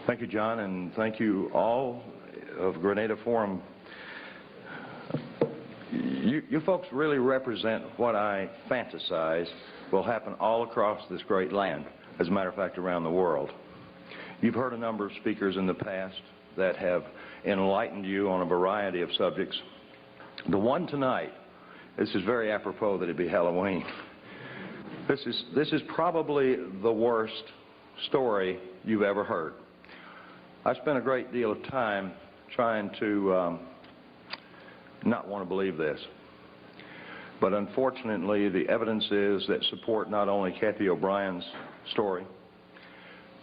Thank you, John, and thank you all of Grenada Forum. You folks really represent what I fantasize will happen all across this great land, as a matter of fact, around the world. You've heard a number of speakers in the past that have enlightened you on a variety of subjects. The one tonight, this is very apropos that it be Halloween. This is probably the worst story you've ever heard. I spent a great deal of time trying to not want to believe this. But unfortunately, the evidence is that support not only Cathy O'Brien's story,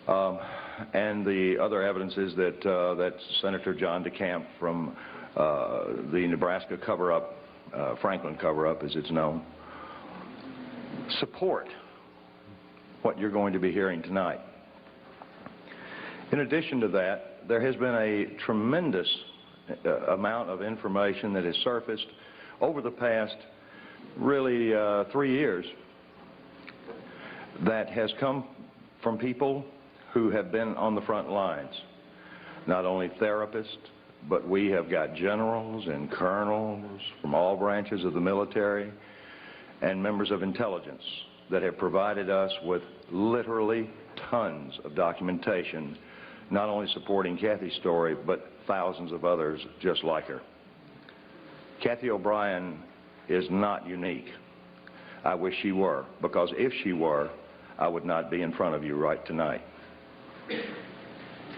and the other evidence is that Senator John DeCamp from the Nebraska cover-up, Franklin cover-up as it's known, support what you're going to be hearing tonight. In addition to that, there has been a tremendous amount of information that has surfaced over the past really 3 years that has come from people who have been on the front lines. Not only therapists, but we have got generals and colonels from all branches of the military and members of intelligence that have provided us with literally tons of documentation, not only supporting Cathy's story, but thousands of others just like her. Cathy O'Brien is not unique. I wish she were, because if she were, I would not be in front of you right tonight,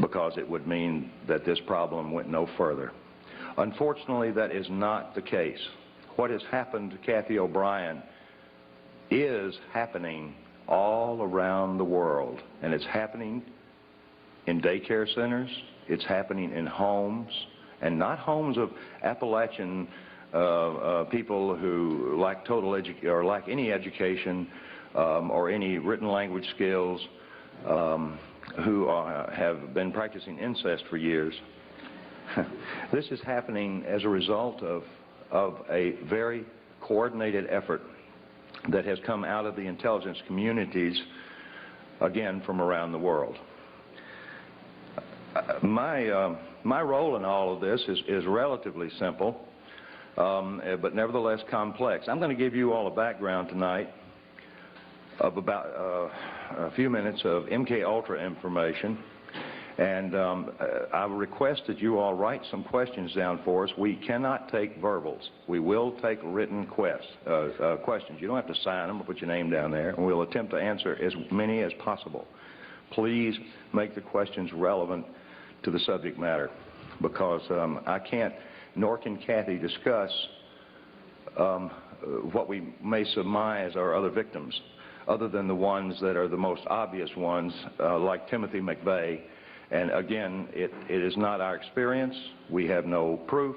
because it would mean that this problem went no further. Unfortunately, that is not the case. What has happened to Cathy O'Brien is happening all around the world, and it's happening in daycare centers, it's happening in homes, and not homes of Appalachian people who lack lack any education or any written language skills, who have been practicing incest for years. This is happening as a result of a very coordinated effort that has come out of the intelligence communities, again, from around the world. My role in all of this is relatively simple, but nevertheless complex. I'm going to give you all a background tonight of about a few minutes of MK Ultra information, and I request that you all write some questions down for us. We cannot take verbals. We will take written questions. You don't have to sign them or put your name down there, and we'll attempt to answer as many as possible. Please make the questions relevant to the subject matter, because I can't, nor can Cathy, discuss what we may surmise are other victims, other than the ones that are the most obvious ones, like Timothy McVeigh. And again, it is not our experience. We have no proof.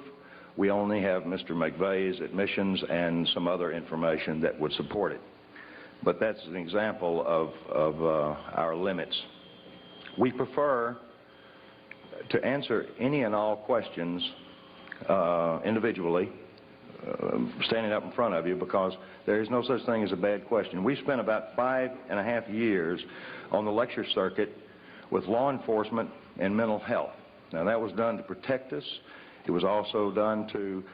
We only have Mr. McVeigh's admissions and some other information that would support it. But that's an example of our limits. We prefer to answer any and all questions individually, standing up in front of you, because there is no such thing as a bad question. We spent about 5.5 years on the lecture circuit with law enforcement and mental health. Now, that was done to protect us. It was also done to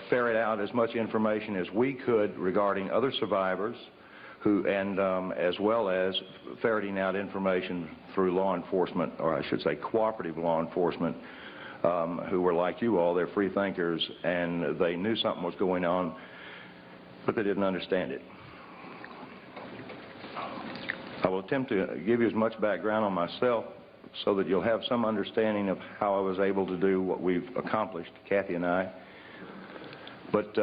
ferret out as much information as we could regarding other survivors, as well as ferreting out information through law enforcement, or I should say cooperative law enforcement, who were like you all. They're free thinkers, and they knew something was going on, but they didn't understand it. I will attempt to give you as much background on myself so that you'll have some understanding of how I was able to do what we've accomplished, Cathy and I. But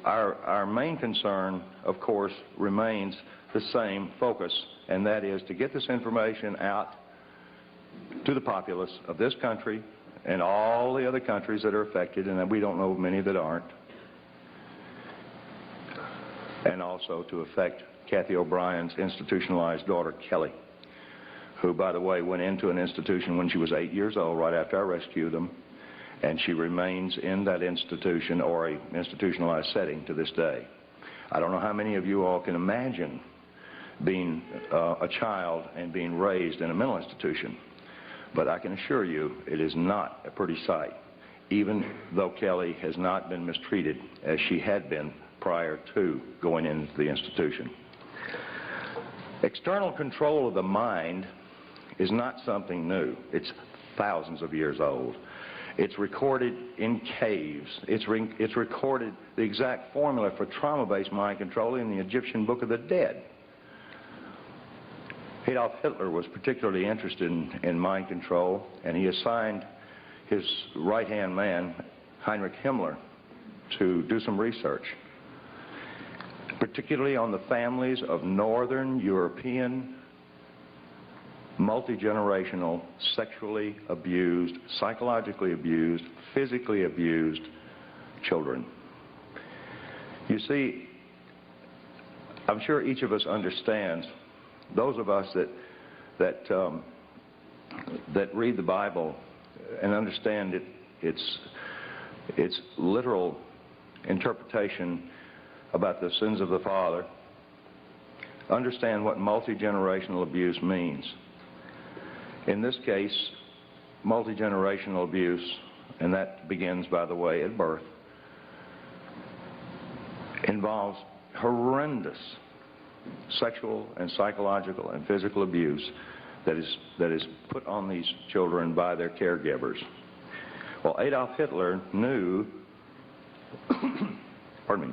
our main concern, of course, remains the same focus, and that is to get this information out to the populace of this country and all the other countries that are affected, and we don't know many that aren't, and also to affect Cathy O'Brien's institutionalized daughter, Kelly, who, by the way, went into an institution when she was 8 years old, right after I rescued them, and she remains in that institution, or a institutionalized setting, to this day. I don't know how many of you all can imagine being a child and being raised in a mental institution. But I can assure you it is not a pretty sight, even though Kelly has not been mistreated as she had been prior to going into the institution. External control of the mind is not something new. It's thousands of years old. It's recorded in caves. It's recorded the exact formula for trauma-based mind control in the Egyptian Book of the Dead. Adolf Hitler was particularly interested in mind control, and he assigned his right-hand man, Heinrich Himmler, to do some research, particularly on the families of Northern European, multi-generational, sexually abused, psychologically abused, physically abused children. You see, I'm sure each of us understands, those of us that read the Bible and understand its literal interpretation about the sins of the father, understand what multi-generational abuse means. In this case, multi-generational abuse, and that begins, by the way, at birth, involves horrendous sexual and psychological and physical abuse that is put on these children by their caregivers. Well, Adolf Hitler knew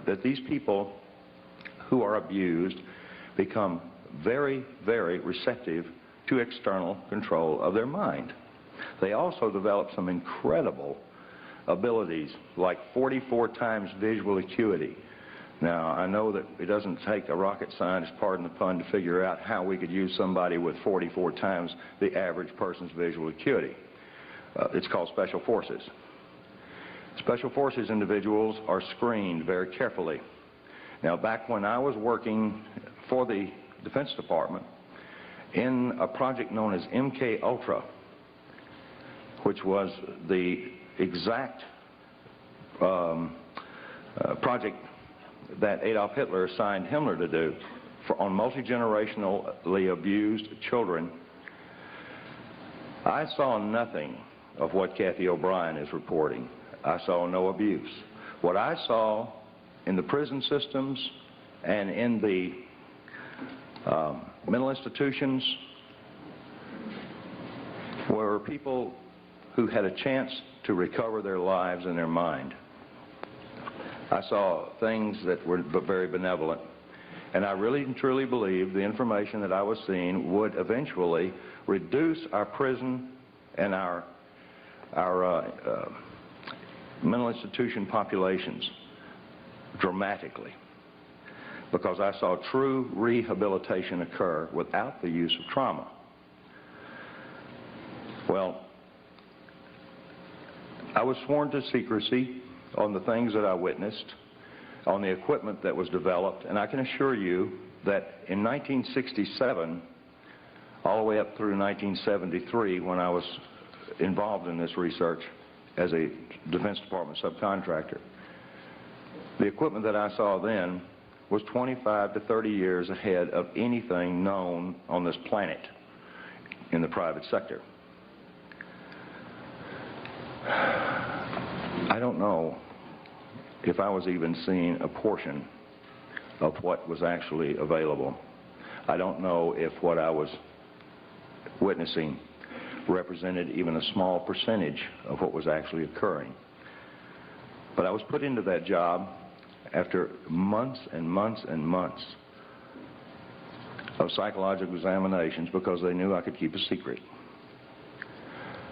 that these people who are abused become very, very receptive to external control of their mind. They also develop some incredible abilities, like 44 times visual acuity. Now, I know that it doesn't take a rocket scientist, pardon the pun, to figure out how we could use somebody with 44 times the average person's visual acuity. It's called special forces. Special forces individuals are screened very carefully. Now, back when I was working for the Defense Department in a project known as MK Ultra, which was the exact project that Adolf Hitler assigned Himmler to do on multi-generationally abused children, I saw nothing of what Cathy O'Brien is reporting. I saw no abuse. What I saw in the prison systems and in the mental institutions were people who had a chance to recover their lives and their mind. I saw things that were very benevolent, and I really and truly believe the information that I was seeing would eventually reduce our prison and our mental institution populations dramatically, because I saw true rehabilitation occur without the use of trauma. Well, I was sworn to secrecy on the things that I witnessed, on the equipment that was developed, and I can assure you that in 1967, all the way up through 1973, when I was involved in this research as a Defense Department subcontractor, the equipment that I saw then was 25 to 30 years ahead of anything known on this planet in the private sector. I don't know if I was even seeing a portion of what was actually available. I don't know if what I was witnessing represented even a small percentage of what was actually occurring. But I was put into that job after months and months and months of psychological examinations because they knew I could keep a secret.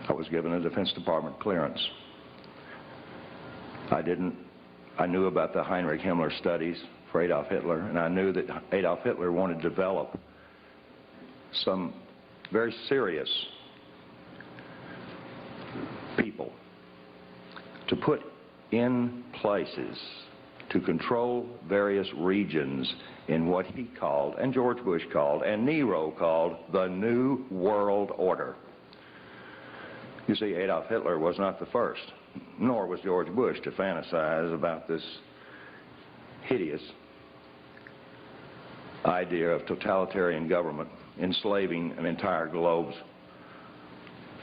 I was given a Defense Department clearance. I knew about the Heinrich Himmler studies for Adolf Hitler, and I knew that Adolf Hitler wanted to develop some very serious people to put in places to control various regions in what he called, and George Bush called, and Nero called, the New World Order. You see, Adolf Hitler was not the first, nor was George Bush, to fantasize about this hideous idea of totalitarian government enslaving an entire globe's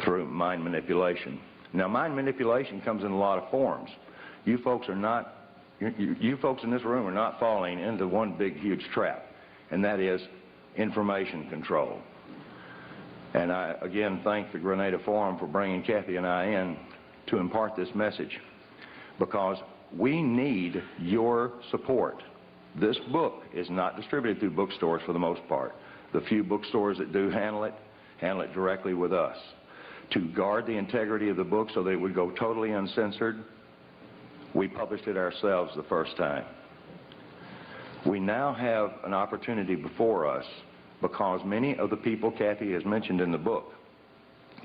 through mind manipulation. Now, mind manipulation comes in a lot of forms. You folks are not, you folks in this room are not falling into one big, huge trap, and that is information control. And I, again, thank the Grenada Forum for bringing Cathy and I in to impart this message, because we need your support. This book is not distributed through bookstores for the most part. The few bookstores that do handle it directly with us. To guard the integrity of the book so that it would go totally uncensored, we published it ourselves the first time. We now have an opportunity before us because many of the people Cathy has mentioned in the book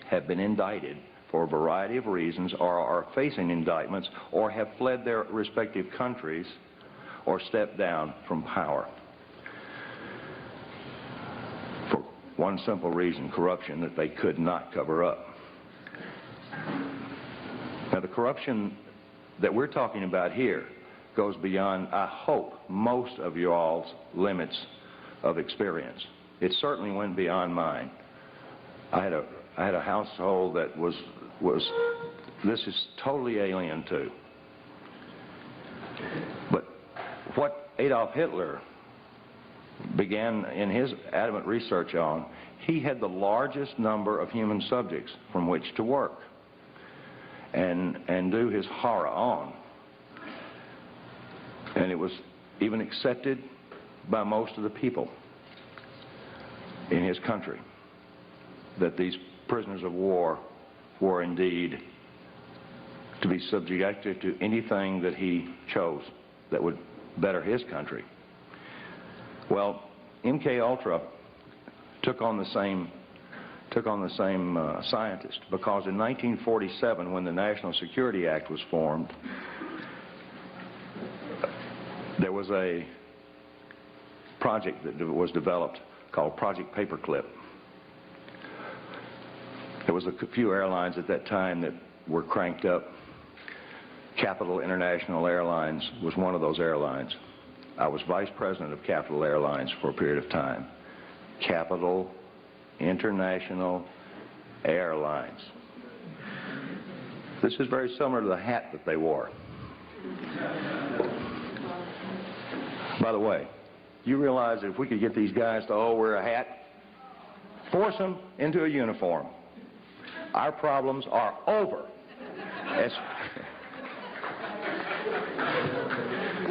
have been indicted for a variety of reasons, or are facing indictments, or have fled their respective countries, or stepped down from power. For one simple reason: corruption that they could not cover up. Now, the corruption that we're talking about here goes beyond, I hope, most of you all's limits of experience. It certainly went beyond mine. I had a household that this is totally alien to. But what Adolf Hitler began in his adamant research on, he had the largest number of human subjects from which to work and do his horror on. And it was even accepted by most of the people in his country that these prisoners of war were indeed to be subjected to anything that he chose that would better his country. Well, MK Ultra took on the same scientist, because in 1947, when the National Security Act was formed, there was a project that was developed called Project Paperclip. There was a few airlines at that time that were cranked up. Capital International Airlines was one of those airlines. I was vice president of Capital Airlines for a period of time. Capital International Airlines. This is very similar to the hat that they wore. By the way, you realize that if we could get these guys to all wear a hat, force them into a uniform, our problems are over.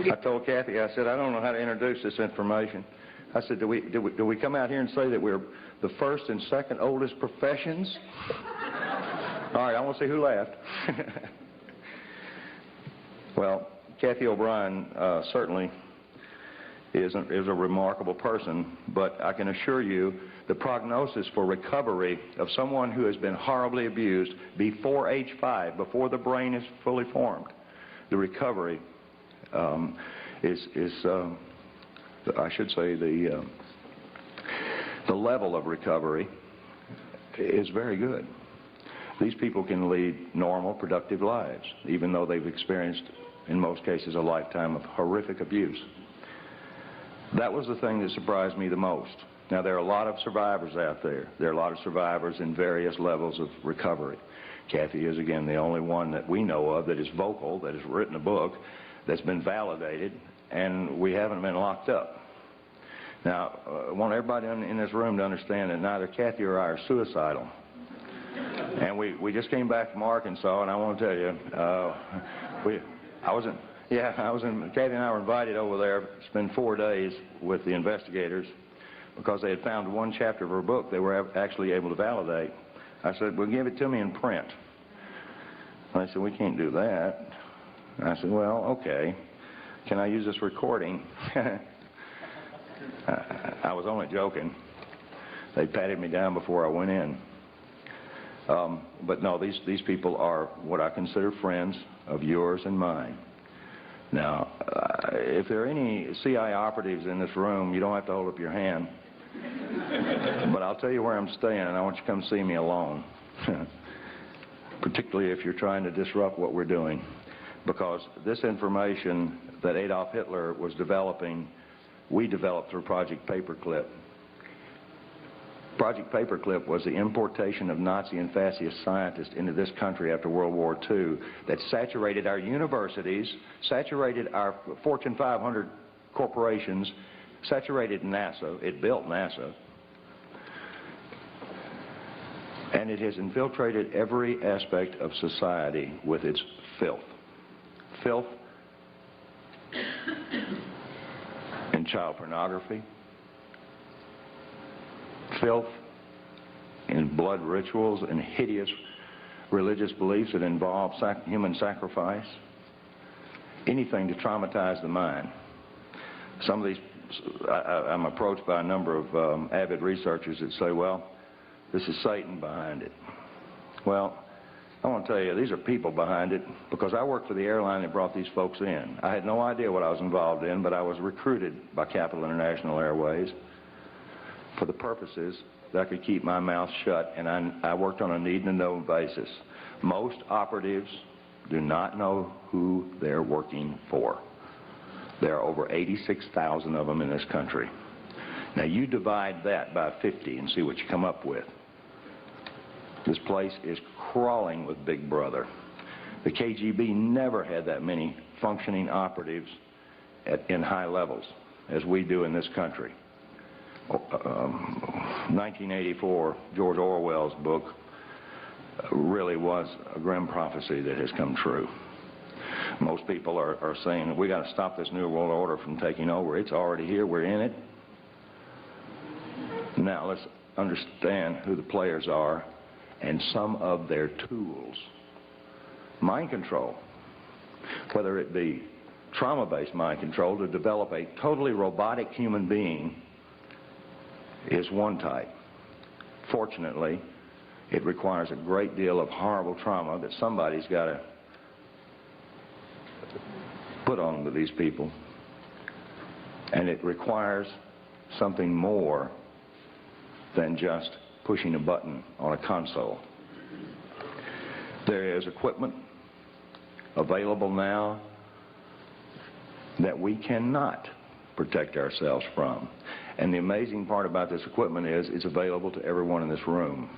I told Cathy, I said, I don't know how to introduce this information. I said, do we come out here and say that we're the first and second oldest professions? All right, I want to see who laughed. Well, Cathy O'Brien certainly is a remarkable person, but I can assure you the prognosis for recovery of someone who has been horribly abused before age 5, before the brain is fully formed, the recovery I should say the level of recovery is very good. These people can lead normal, productive lives, even though they've experienced, in most cases, a lifetime of horrific abuse. That was the thing that surprised me the most. Now, there are a lot of survivors out there. There are a lot of survivors in various levels of recovery. Cathy is, again, the only one that we know of that is vocal, that has written a book, that's been validated, and we haven't been locked up. Now, I want everybody in this room to understand that neither Cathy or I are suicidal. And we just came back from Arkansas, and I want to tell you, Cathy and I were invited over there to spend 4 days with the investigators because they had found one chapter of her book they were actually able to validate. I said, well, give it to me in print. And they said, we can't do that. And I said, well, okay. Can I use this recording? I was only joking. They patted me down before I went in. But no, these people are what I consider friends of yours and mine. Now, if there are any CIA operatives in this room, you don't have to hold up your hand. But I'll tell you where I'm staying, and I want you to come see me alone. Particularly if you're trying to disrupt what we're doing. Because this information that Adolf Hitler was developing, we developed through Project Paperclip. Project Paperclip was the importation of Nazi and fascist scientists into this country after World War II that saturated our universities, saturated our Fortune 500 corporations, saturated NASA. It built NASA. And it has infiltrated every aspect of society with its filth. Filth in child pornography, filth in blood rituals and hideous religious beliefs that involve human sacrifice, anything to traumatize the mind. Some of these, I'm approached by a number of avid researchers that say, well, this is Satan behind it. Well, I want to tell you, these are people behind it, because I worked for the airline that brought these folks in. I had no idea what I was involved in, but I was recruited by Capital International Airways for the purposes that I could keep my mouth shut, and I worked on a need-to-know basis. Most operatives do not know who they're working for. There are over 86,000 of them in this country. Now you divide that by 50 and see what you come up with. This place is crawling with Big Brother. The KGB never had that many functioning operatives in high levels as we do in this country. 1984, George Orwell's book, really was a grim prophecy that has come true. Most people are saying that we got to stop this New World Order from taking over. It's already here. We're in it. Now let's understand who the players are and some of their tools. Mind control, whether it be trauma-based mind control to develop a totally robotic human being, is one type. Fortunately, it requires a great deal of horrible trauma that somebody's got to put on to these people. And it requires something more than just pushing a button on a console. There is equipment available now that we cannot protect ourselves from. And the amazing part about this equipment is it's available to everyone in this room.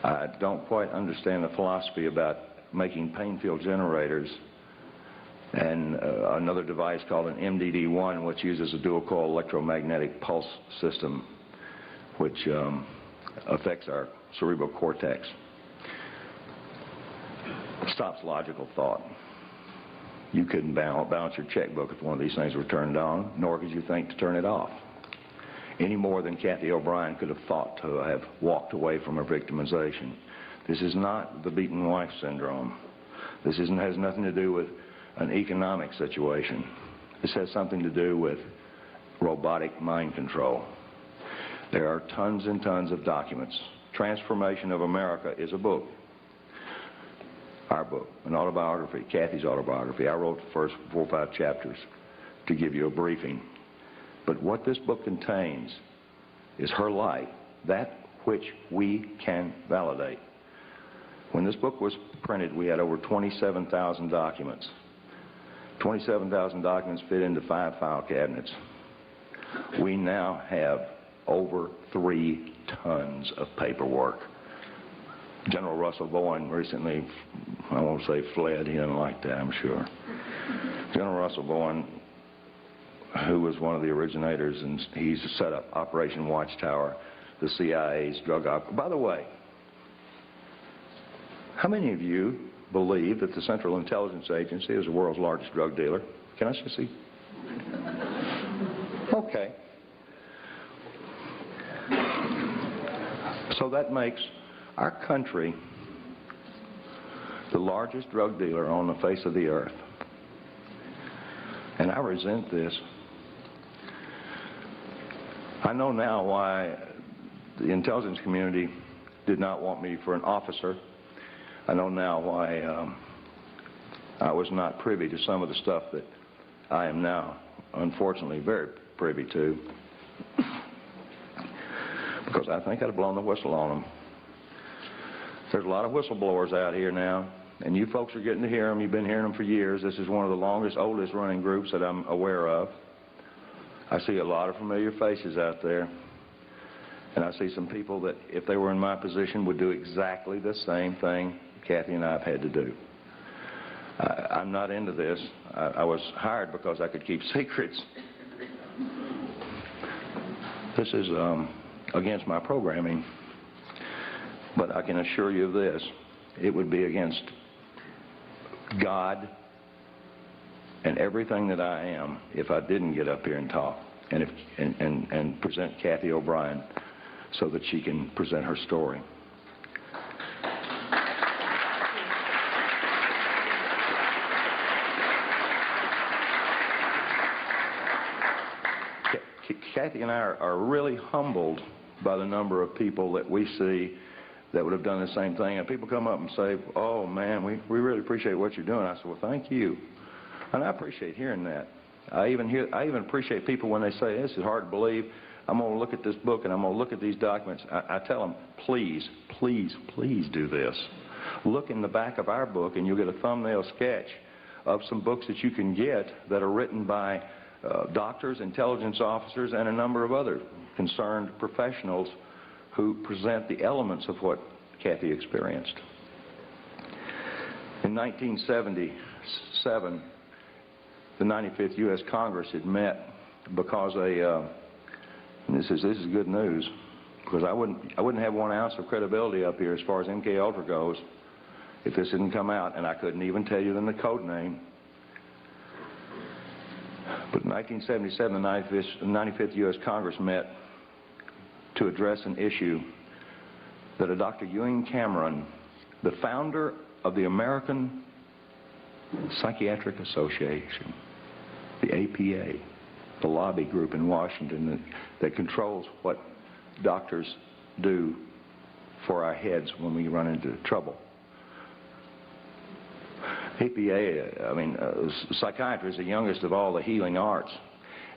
I don't quite understand the philosophy about making pain field generators and another device called an MDD-1, which uses a dual-coil electromagnetic pulse system, which affects our cerebral cortex. It stops logical thought. You couldn't balance your checkbook if one of these things were turned on, nor could you think to turn it off. Any more than Cathy O'Brien could have thought to have walked away from her victimization. This is not the beaten wife syndrome. This has nothing to do with an economic situation. This has something to do with robotic mind control. There are tons and tons of documents. Transformation of America is a book. Our book, an autobiography, Cathy's autobiography. I wrote the first 4 or 5 chapters to give you a briefing. But what this book contains is her life, that which we can validate. When this book was printed, we had over 27,000 documents. 27,000 documents fit into 5 file cabinets. We now have over 3 tons of paperwork. General Russell Bowen recently, I won't say fled, he doesn't like that, I'm sure. General Russell Bowen, who was one of the originators, and he's set up Operation Watchtower, the CIA's drug op. By the way, how many of you believe that the Central Intelligence Agency is the world's largest drug dealer? Can I see? Okay. So that makes our country the largest drug dealer on the face of the earth. And I resent this. I know now why the intelligence community did not want me for an officer. I know now why I was not privy to some of the stuff that I am now, unfortunately, very privy to. Because I think I'd have blown the whistle on them. There's a lot of whistleblowers out here now, and you folks are getting to hear them. You've been hearing them for years. This is one of the longest, oldest running groups that I'm aware of. I see a lot of familiar faces out there. And I see some people that, if they were in my position, would do exactly the same thing Cathy and I have had to do. I'm not into this. I was hired because I could keep secrets. This is against my programming. But I can assure you of this. It would be against God and everything that I am if I didn't get up here and talk and present Cathy O'Brien so that she can present her story. Cathy and I are really humbled by the number of people that we see that would have done the same thing. And people come up and say, oh, man, we really appreciate what you're doing. I said, well, thank you. And I appreciate hearing that. I even appreciate people when they say, this is hard to believe. I'm going to look at this book and I'm going to look at these documents. I tell them, please, please, please do this. Look in the back of our book and you'll get a thumbnail sketch of some books that you can get that are written by doctors, intelligence officers, and a number of other concerned professionals who present the elements of what Cathy experienced. In 1977, the 95th U.S. Congress had met because and this is good news, because I wouldn't have 1 ounce of credibility up here as far as MK Ultra goes if this didn't come out, and I couldn't even tell you the code name. But in 1977, the 95th U.S. Congress met to address an issue that a Dr. Ewing Cameron, the founder of the American Psychiatric Association, the APA, the lobby group in Washington that controls what doctors do for our heads when we run into trouble. APA, psychiatry is the youngest of all the healing arts,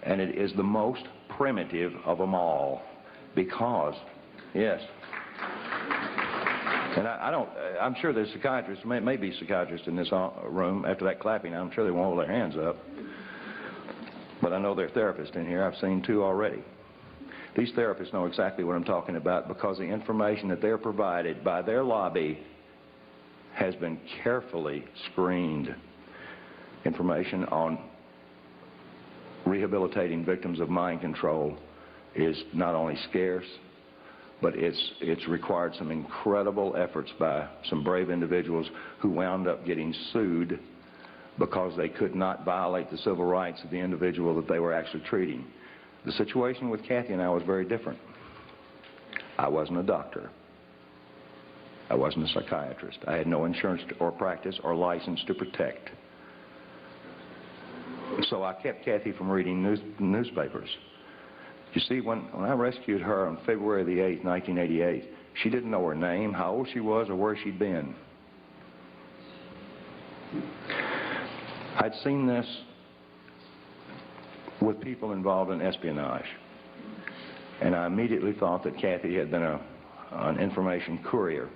and it is the most primitive of them all because, yes, and I'm sure there's psychiatrists, may be psychiatrists in this room. After that clapping, I'm sure they won't hold their hands up. But I know there are therapists in here. I've seen 2 already. These therapists know exactly what I'm talking about because the information that they're provided by their lobby has been carefully screened. Information on rehabilitating victims of mind control is not only scarce, but it's required some incredible efforts by some brave individuals who wound up getting sued because they could not violate the civil rights of the individual that they were actually treating. The situation with Cathy and I was very different. I wasn't a doctor. I wasn't a psychiatrist. I had no insurance or practice or license to protect. So I kept Cathy from reading newspapers. You see, when I rescued her on February the 8th, 1988, she didn't know her name, how old she was, or where she'd been. I'd seen this with people involved in espionage, and I immediately thought that Cathy had been an information courier,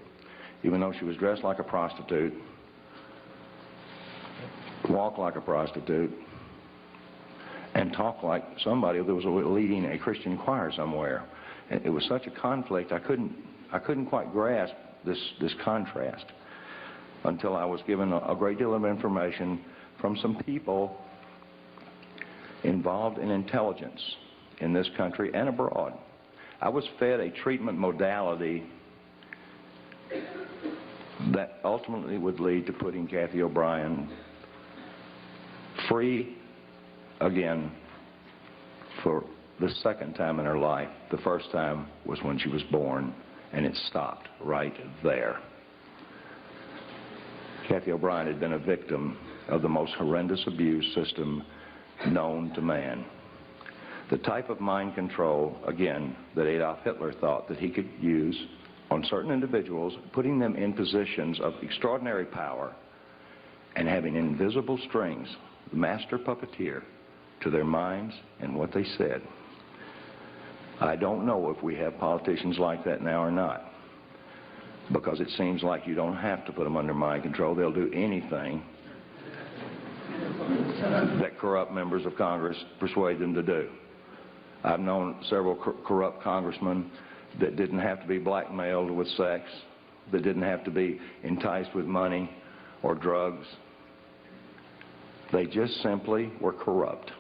even though she was dressed like a prostitute, walked like a prostitute, and talked like somebody that was leading a Christian choir somewhere. And it was such a conflict, I couldn't quite grasp this contrast until I was given a great deal of information from some people involved in intelligence in this country and abroad. I was fed a treatment modality that ultimately would lead to putting Cathy O'Brien free again for the second time in her life. The first time was when she was born, and it stopped right there. Cathy O'Brien had been a victim of the most horrendous abuse system known to man. The type of mind control, again, that Adolf Hitler thought that he could use on certain individuals, putting them in positions of extraordinary power and having invisible strings, the master puppeteer, to their minds and what they said. I don't know if we have politicians like that now or not, because it seems like you don't have to put them under mind control. They'll do anything that corrupt members of Congress persuade them to do. I've known several corrupt congressmen that didn't have to be blackmailed with sex, that didn't have to be enticed with money or drugs. They just simply were corrupt.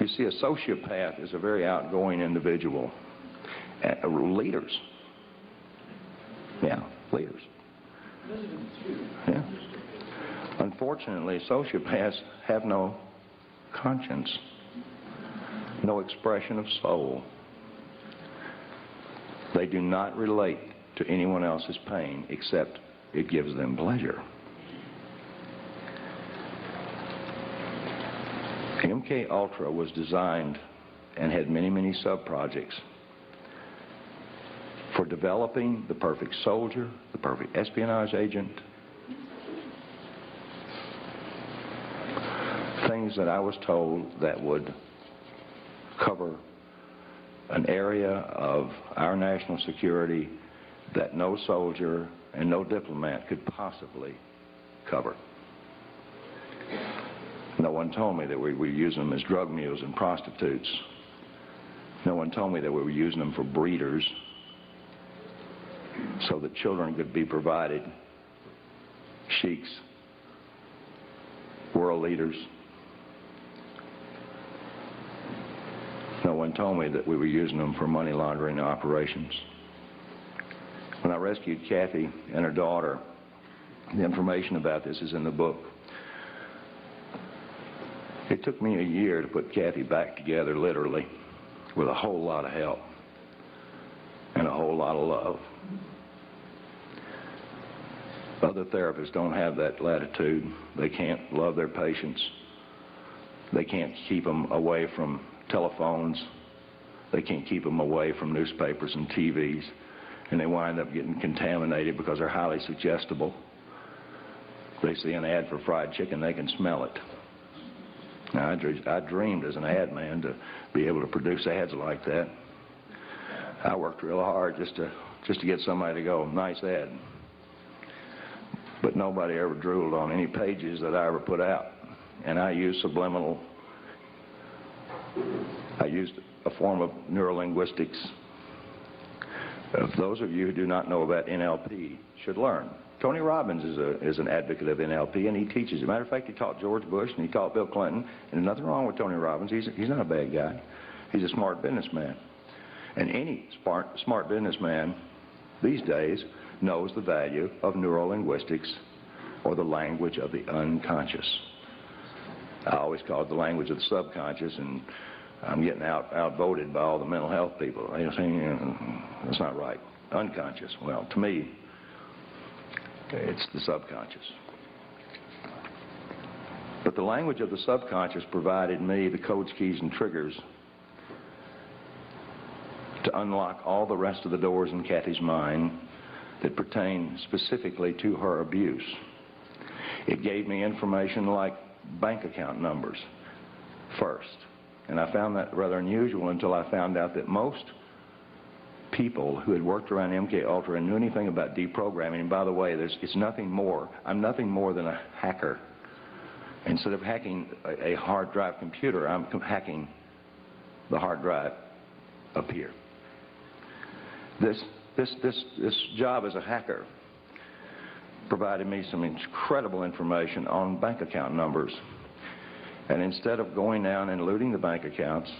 You see, a sociopath is a very outgoing individual. Leaders. Yeah, leaders. Yeah. Unfortunately, sociopaths have no conscience, no expression of soul. They do not relate to anyone else's pain except it gives them pleasure. MK Ultra was designed and had many, many sub-projects for developing the perfect soldier, the perfect espionage agent, things that I was told that would cover an area of our national security that no soldier and no diplomat could possibly cover. No one told me that we were using them as drug mules and prostitutes. No one told me that we were using them for breeders so that children could be provided sheiks, world leaders. No one told me that we were using them for money laundering operations. When I rescued Cathy and her daughter, the information about this is in the book. It took me a year to put Cathy back together, literally, with a whole lot of help and a whole lot of love. Other therapists don't have that latitude. They can't love their patients. They can't keep them away from telephones. They can't keep them away from newspapers and TVs. And they wind up getting contaminated because they're highly suggestible. They see an ad for fried chicken, they can smell it. Now, I dreamed as an ad man to be able to produce ads like that. I worked real hard just to get somebody to go, nice ad. But nobody ever drooled on any pages that I ever put out. And I used subliminal. I used a form of neurolinguistics. Those of you who do not know about NLP should learn. Tony Robbins is an advocate of NLP, and he teaches. As a matter of fact, he taught George Bush and he taught Bill Clinton. And there's nothing wrong with Tony Robbins. He's not a bad guy. He's a smart businessman. And any smart businessman these days knows the value of neurolinguistics, or the language of the unconscious. I always call it the language of the subconscious, and I'm getting outvoted by all the mental health people. They're saying, that's not right. Unconscious. Well, to me, it's the subconscious. But the language of the subconscious provided me the codes, keys, and triggers to unlock all the rest of the doors in Cathy's mind that pertain specifically to her abuse. It gave me information like bank account numbers first. And I found that rather unusual until I found out that most people who had worked around MK Ultra and knew anything about deprogramming, and by the way, it's nothing more. I'm nothing more than a hacker. Instead of hacking a hard drive computer, I'm hacking the hard drive up here. This job as a hacker provided me some incredible information on bank account numbers. And instead of going down and looting the bank accounts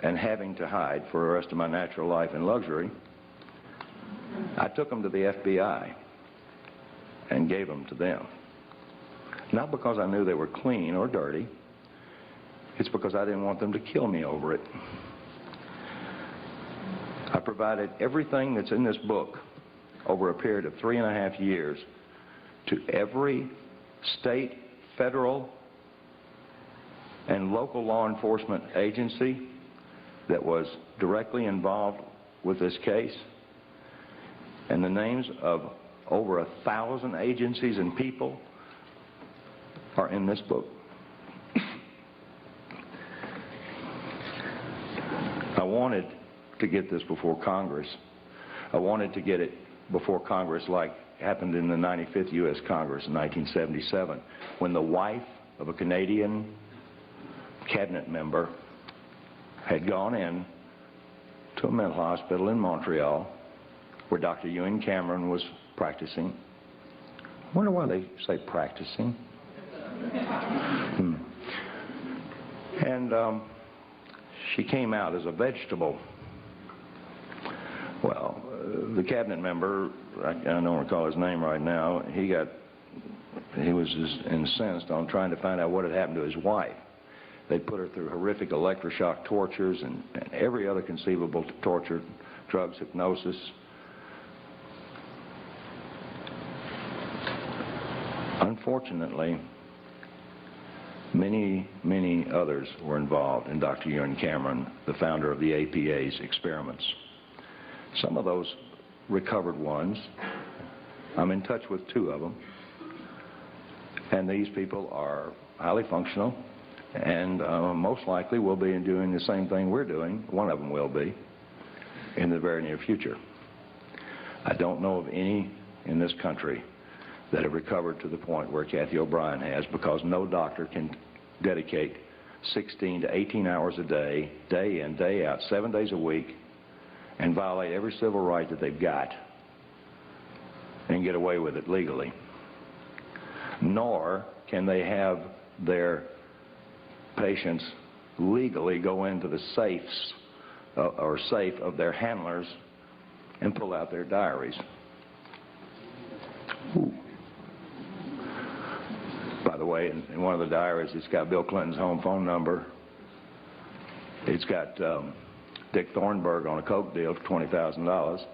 and having to hide for the rest of my natural life in luxury, I took them to the FBI and gave them to them. Not because I knew they were clean or dirty. It's because I didn't want them to kill me over it. I provided everything that's in this book over a period of 3.5 years to every state, federal, and local law enforcement agency that was directly involved with this case. And the names of over 1,000 agencies and people are in this book. I wanted to get this before Congress. I wanted to get it before Congress like happened in the 95th U.S. Congress in 1977, when the wife of a Canadian cabinet member had gone in to a mental hospital in Montreal where Dr. Ewan Cameron was practicing. I wonder why they say practicing. And she came out as a vegetable. Well, the cabinet member, I don't recall his name right now, he was just incensed on trying to find out what had happened to his wife. They put her through horrific electroshock tortures and every other conceivable torture, drugs, hypnosis. Unfortunately, many others were involved in Dr. Ewan Cameron, the founder of the APA's experiments. Some of those recovered ones, I'm in touch with 2 of them, and these people are highly functional and most likely will be doing the same thing we're doing. One of them will be in the very near future. I don't know of any in this country that have recovered to the point where Cathy O'Brien has, because no doctor can dedicate 16 to 18 hours a day, day in, day out, 7 days a week, and violate every civil right that they've got and get away with it legally. Nor can they have their patients legally go into the safes or safe of their handlers and pull out their diaries. Ooh. By the way, in one of the diaries, it's got Bill Clinton's home phone number. It's got Dick Thornburg on a coke deal for $20,000.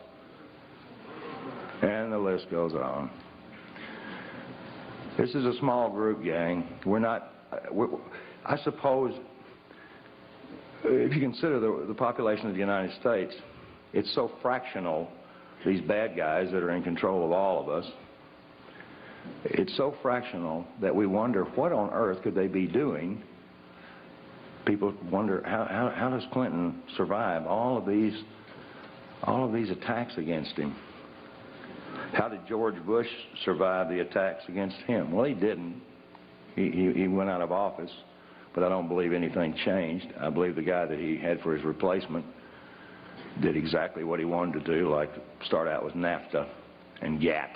And the list goes on. This is a small group, gang. I suppose, if you consider the population of the United States, it's so fractional, these bad guys that are in control of all of us, it's so fractional that we wonder what on earth could they be doing. People wonder how does Clinton survive all of these attacks against him? How did George Bush survive the attacks against him? Well, he didn't. He went out of office, but I don't believe anything changed. I believe the guy that he had for his replacement did exactly what he wanted to do, like start out with NAFTA and GATT.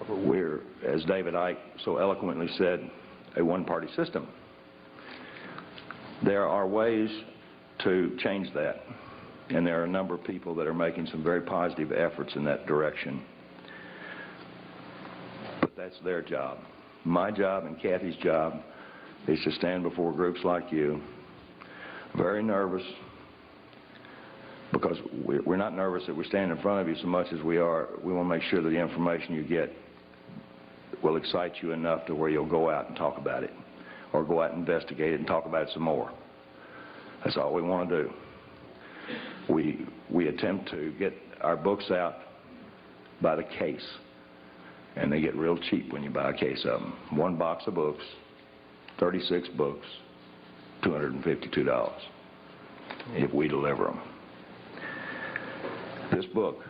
We're, as David Icke so eloquently said, a one-party system. There are ways to change that, and there are a number of people that are making some very positive efforts in that direction. But that's their job. My job and Cathy's job is to stand before groups like you, very nervous, because we're not nervous that we're standing in front of you so much as we want to make sure that the information you get will excite you enough to where you'll go out and talk about it, or go out and investigate it and talk about it some more. That's all we want to do. We attempt to get our books out by the case, and they get real cheap when you buy a case of them. One box of books, 36 books, $252, if we deliver them. This book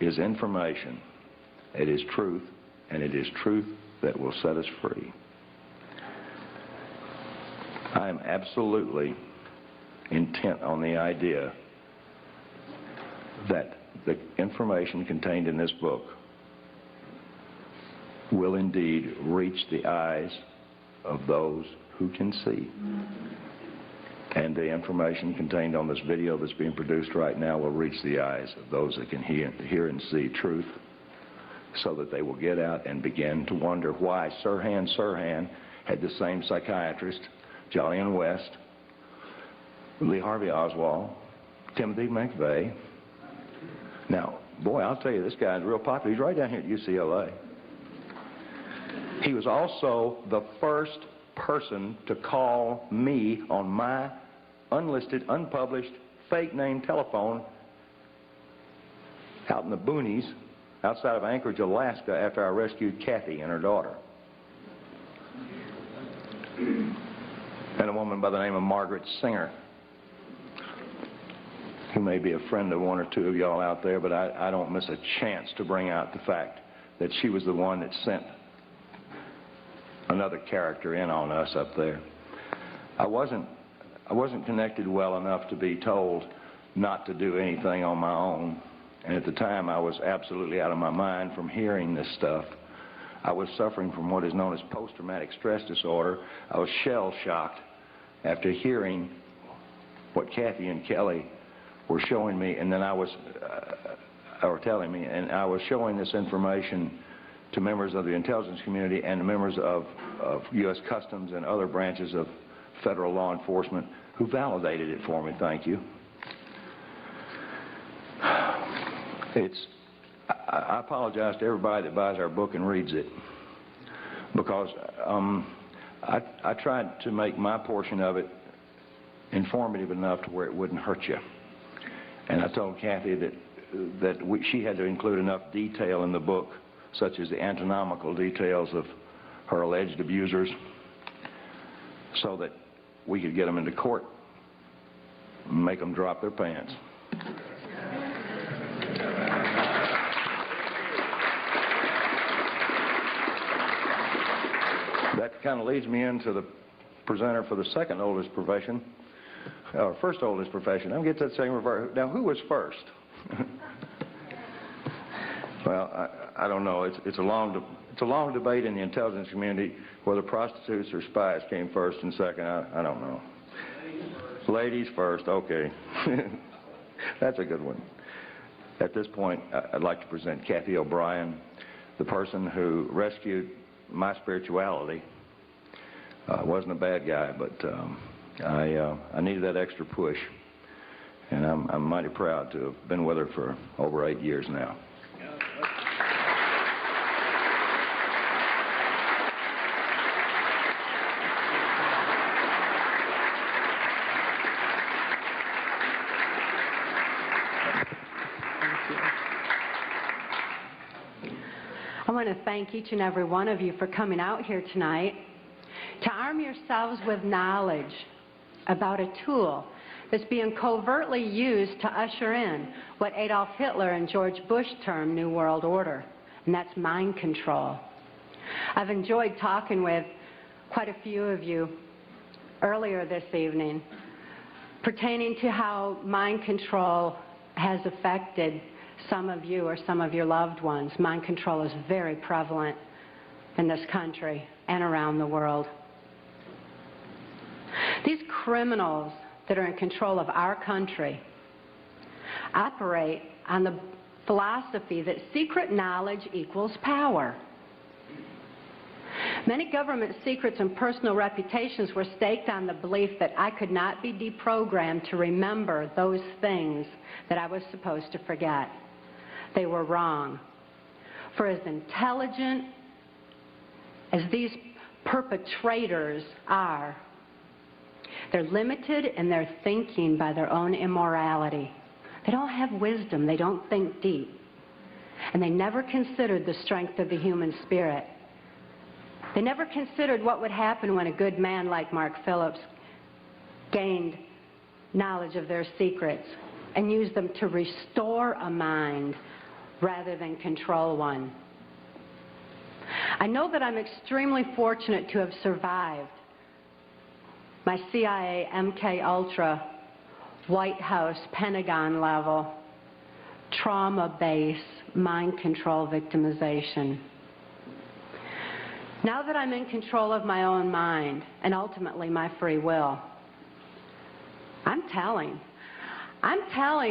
is information. It is truth, and it is truth that will set us free. I am absolutely intent on the idea that the information contained in this book will indeed reach the eyes of those who can see. And the information contained on this video that's being produced right now will reach the eyes of those that can hear and see truth, so that they will get out and begin to wonder why Sirhan had the same psychiatrist, Jolyon West, Lee Harvey Oswald, Timothy McVeigh. Now, boy, I'll tell you, this guy's real popular. He's right down here at UCLA. He was also the first person to call me on my unlisted, unpublished, fake name telephone out in the boonies outside of Anchorage, Alaska, after I rescued Cathy and her daughter. And a woman by the name of Margaret Singer, who may be a friend of one or two of y'all out there, but I don't miss a chance to bring out the fact that she was the one that sent another character in on us up there. I I wasn't connected well enough to be told not to do anything on my own. And at the time, I was absolutely out of my mind from hearing this stuff. I was suffering from what is known as post-traumatic stress disorder. I was shell-shocked after hearing what Cathy and Kelly were showing me, and then or telling me, and I was showing this information to members of the intelligence community and members of U.S. Customs and other branches of federal law enforcement who validated it for me. Thank you. I apologize to everybody that buys our book and reads it, because I tried to make my portion of it informative enough to where it wouldn't hurt you. And I told Cathy that she had to include enough detail in the book, such as the anatomical details of her alleged abusers, so that we could get them into court and make them drop their pants. That kind of leads me into the presenter for the second oldest profession, or first oldest profession. I'm going to get that same reverse. Now, who was first? Well, I don't know. It's a long debate in the intelligence community whether prostitutes or spies came first and second. I don't know. Ladies first. Okay. That's a good one. At this point, I'd like to present Cathy O'Brien, the person who rescued my spirituality. I wasn't a bad guy, but I needed that extra push, and I'm mighty proud to have been with her for over 8 years now. I want to thank each and every one of you for coming out here tonight to arm yourselves with knowledge about a tool that's being covertly used to usher in what Adolf Hitler and George Bush termed New World Order, and that's mind control. I've enjoyed talking with quite a few of you earlier this evening pertaining to how mind control has affected some of you or some of your loved ones. Mind control is very prevalent in this country and around the world. These criminals that are in control of our country operate on the philosophy that secret knowledge equals power. Many government secrets and personal reputations were staked on the belief that I could not be deprogrammed to remember those things that I was supposed to forget. They were wrong. For as intelligent as these perpetrators are, they're limited in their thinking by their own immorality. They don't have wisdom. They don't think deep. And they never considered the strength of the human spirit. They never considered what would happen when a good man like Mark Phillips gained knowledge of their secrets and used them to restore a mind rather than control one. I know that I'm extremely fortunate to have survived my CIA, MK Ultra, White House, Pentagon level, trauma base, mind control victimization. Now that I'm in control of my own mind and ultimately my free will, I'm telling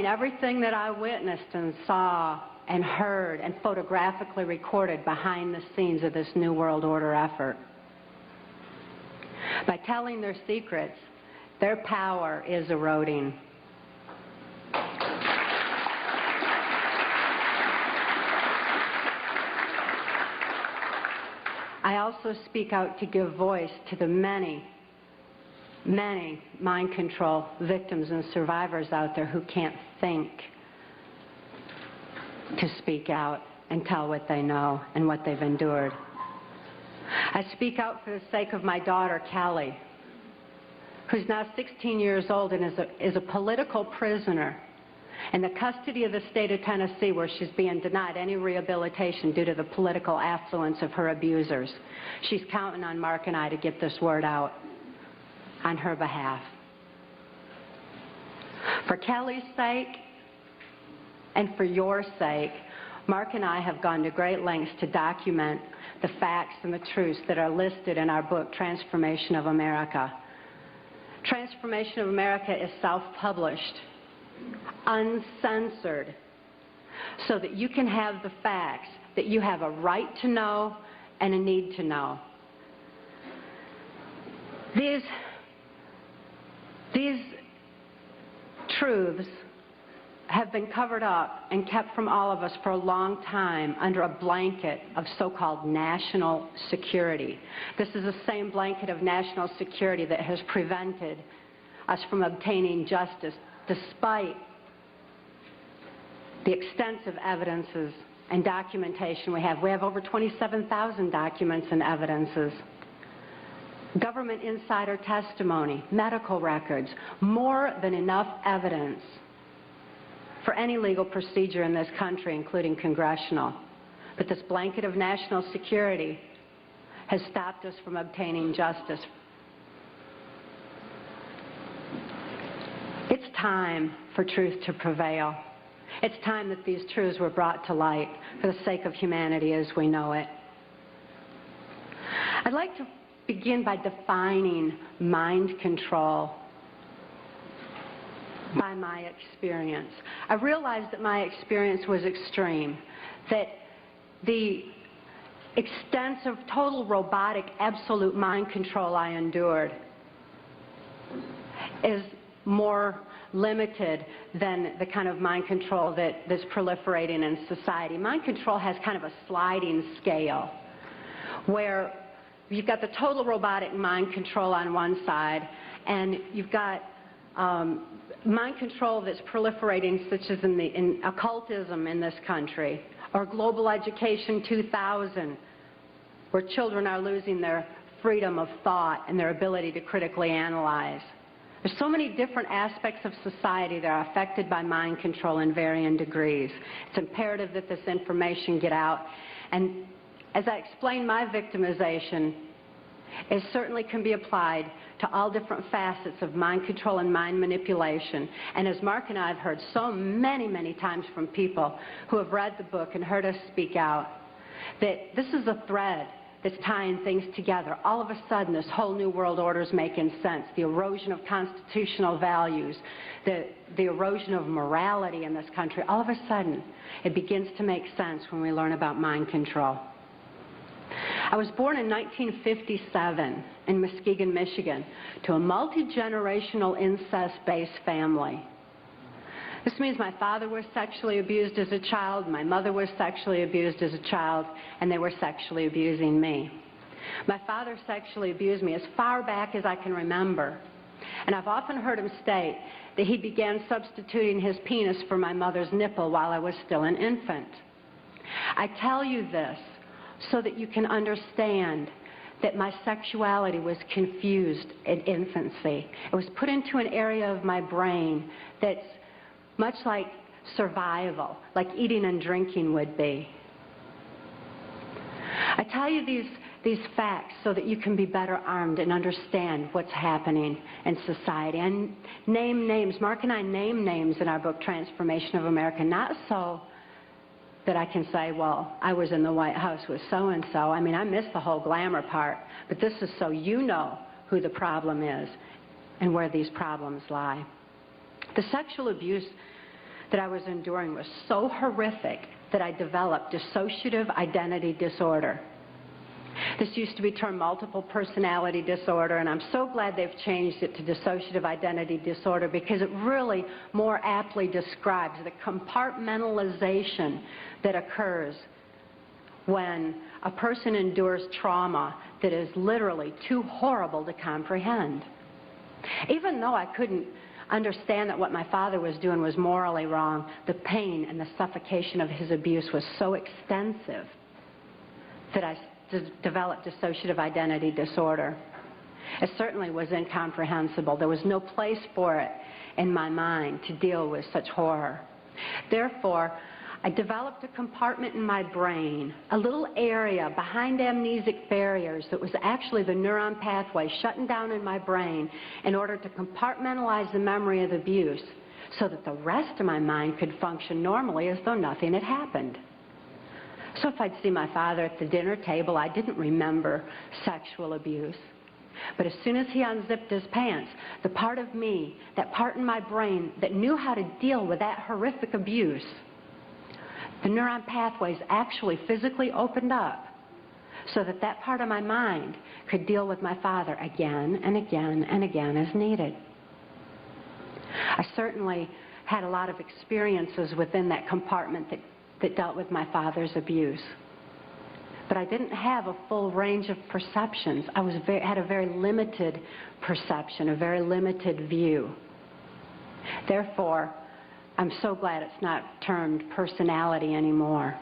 everything that I witnessed and saw and heard and photographically recorded behind the scenes of this New World Order effort. By telling their secrets, their power is eroding. I also speak out to give voice to the many mind control victims and survivors out there who can't think to speak out and tell what they know and what they've endured. I speak out for the sake of my daughter, Kelly, who's now 16 years old and is a political prisoner in the custody of the state of Tennessee, where she's being denied any rehabilitation due to the political affluence of her abusers. She's counting on Mark and I to get this word out on her behalf. For Kelly's sake and for your sake, Mark and I have gone to great lengths to document the facts and the truths that are listed in our book, Transformation of America. Transformation of America is self-published, uncensored, so that you can have the facts that you have a right to know and a need to know. These truths have been covered up and kept from all of us for a long time under a blanket of so-called national security. This is the same blanket of national security that has prevented us from obtaining justice despite the extensive evidences and documentation we have. We have over 27,000 documents and evidences. Government insider testimony, medical records, more than enough evidence for any legal procedure in this country, including congressional. But this blanket of national security has stopped us from obtaining justice. It's time for truth to prevail. It's time that these truths were brought to light for the sake of humanity as we know it. I'd like to begin by defining mind control by my experience. I realized that my experience was extreme, that the extensive, total robotic, absolute mind control I endured is more limited than the kind of mind control that's proliferating in society. Mind control has kind of a sliding scale where you've got the total robotic mind control on one side, and you've got mind control that's proliferating, such as in occultism in this country, or Global Education 2000, where children are losing their freedom of thought and their ability to critically analyze. There's so many different aspects of society that are affected by mind control in varying degrees. It's imperative that this information get out. And as I explained, my victimization, it certainly can be applied to all different facets of mind control and mind manipulation. And as Mark and I have heard so many, many times from people who have read the book and heard us speak out, that this is a thread that's tying things together. All of a sudden, this whole new world order is making sense. The erosion of constitutional values, the erosion of morality in this country, all of a sudden, it begins to make sense when we learn about mind control. I was born in 1957 in Muskegon, Michigan, to a multi-generational incest-based family. This means my father was sexually abused as a child, my mother was sexually abused as a child, and they were sexually abusing me. My father sexually abused me as far back as I can remember, and I've often heard him state that he began substituting his penis for my mother's nipple while I was still an infant. I tell you this so that you can understand that my sexuality was confused in infancy. It was put into an area of my brain that's much like survival, like eating and drinking would be. I tell you these facts so that you can be better armed and understand what's happening in society. And name names. Mark and I name names in our book, Transformation of America, not so that I can say, well, I was in the White House with so-and-so. I mean, I missed the whole glamour part. But this is so you know who the problem is and where these problems lie. The sexual abuse that I was enduring was so horrific that I developed dissociative identity disorder. This used to be termed multiple personality disorder, and I'm so glad they've changed it to dissociative identity disorder because it really more aptly describes the compartmentalization that occurs when a person endures trauma that is literally too horrible to comprehend. Even though I couldn't understand that what my father was doing was morally wrong, the pain and the suffocation of his abuse was so extensive that I developed dissociative identity disorder. It certainly was incomprehensible. There was no place for it in my mind to deal with such horror. Therefore, I developed a compartment in my brain, a little area behind amnesic barriers that was actually the neuron pathway shutting down in my brain in order to compartmentalize the memory of the abuse so that the rest of my mind could function normally as though nothing had happened. So if I'd see my father at the dinner table, I didn't remember sexual abuse. But as soon as he unzipped his pants, the part of me, that part in my brain that knew how to deal with that horrific abuse, the neuron pathways actually physically opened up so that that part of my mind could deal with my father again and again and again as needed. I certainly had a lot of experiences within that compartment that dealt with my father's abuse. But I didn't have a full range of perceptions. I had a very limited perception, a very limited view. Therefore, I'm so glad it's not termed personality anymore.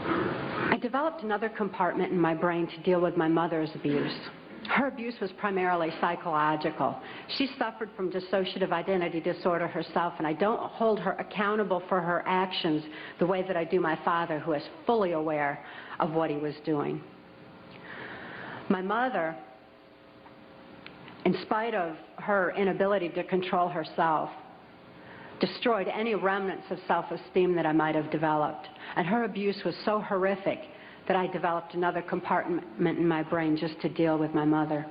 I developed another compartment in my brain to deal with my mother's abuse. Her abuse was primarily psychological. She suffered from dissociative identity disorder herself, and I don't hold her accountable for her actions the way that I do my father, who is fully aware of what he was doing. My mother, in spite of her inability to control herself, destroyed any remnants of self-esteem that I might have developed. And her abuse was so horrific that I developed another compartment in my brain just to deal with my mother.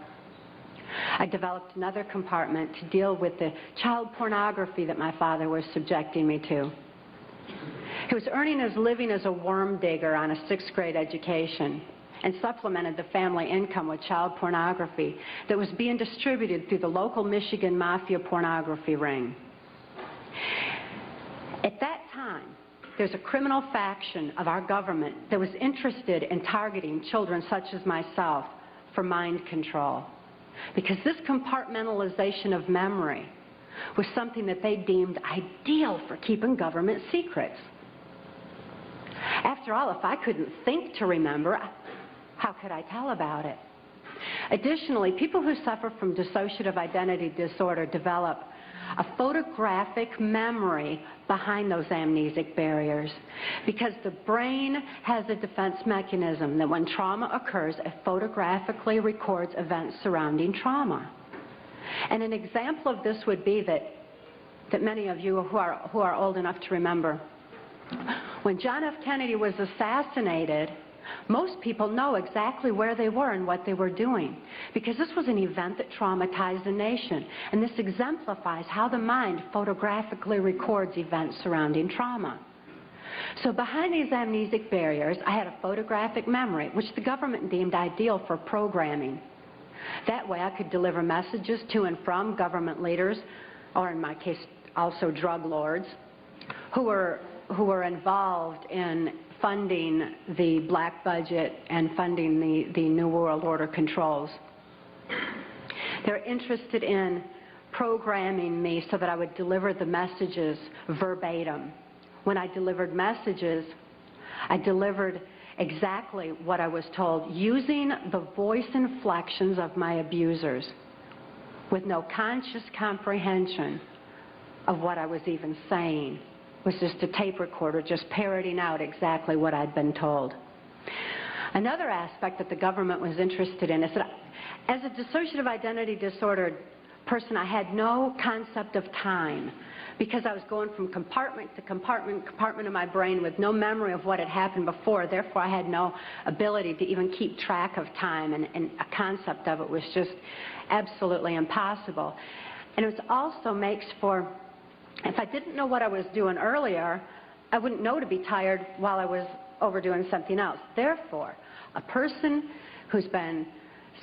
I developed another compartment to deal with the child pornography that my father was subjecting me to. He was earning his living as a worm digger on a 6th grade education and supplemented the family income with child pornography that was being distributed through the local Michigan mafia pornography ring. At that time, there's a criminal faction of our government that was interested in targeting children such as myself for mind control, because this compartmentalization of memory was something that they deemed ideal for keeping government secrets. After all, if I couldn't think to remember, how could I tell about it? Additionally, people who suffer from dissociative identity disorder develop a photographic memory behind those amnesic barriers, because the brain has a defense mechanism that when trauma occurs, it photographically records events surrounding trauma. And an example of this would be that many of you who are old enough to remember, when John F. Kennedy was assassinated, most people know exactly where they were and what they were doing, because this was an event that traumatized the nation. And this exemplifies how the mind photographically records events surrounding trauma. So behind these amnesic barriers, I had a photographic memory, which the government deemed ideal for programming. That way I could deliver messages to and from government leaders, or in my case, also drug lords, who were involved in funding the black budget and funding the New World Order controls. They're interested in programming me so that I would deliver the messages verbatim. When I delivered messages, I delivered exactly what I was told, using the voice inflections of my abusers, with no conscious comprehension of what I was even saying. It was just a tape recorder just parroting out exactly what I'd been told. Another aspect that the government was interested in is that as a dissociative identity disordered person, I had no concept of time, because I was going from compartment to compartment of my brain with no memory of what had happened before. Therefore, I had no ability to even keep track of time, and a concept of it was just absolutely impossible. And it also makes for, if I didn't know what I was doing earlier, I wouldn't know to be tired while I was overdoing something else. Therefore, a person who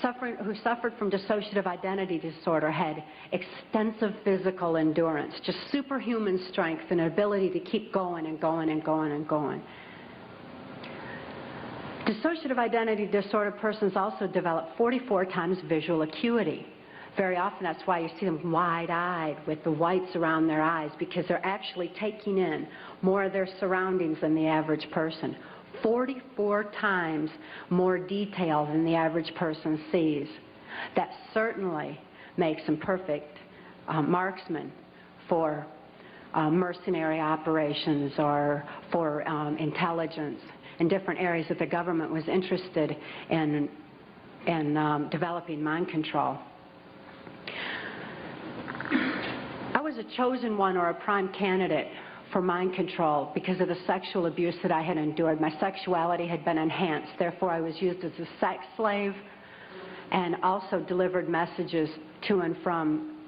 suffered from dissociative identity disorder had extensive physical endurance, just superhuman strength and ability to keep going and going and going and going. Dissociative identity disorder persons also develop 44 times visual acuity. Very often that's why you see them wide-eyed with the whites around their eyes, because they're actually taking in more of their surroundings than the average person. 44 times more detail than the average person sees. That certainly makes them perfect marksmen for mercenary operations or for intelligence in different areas that the government was interested in developing mind control. was a chosen one or a prime candidate for mind control because of the sexual abuse that I had endured. My sexuality had been enhanced. Therefore, I was used as a sex slave and also delivered messages to and from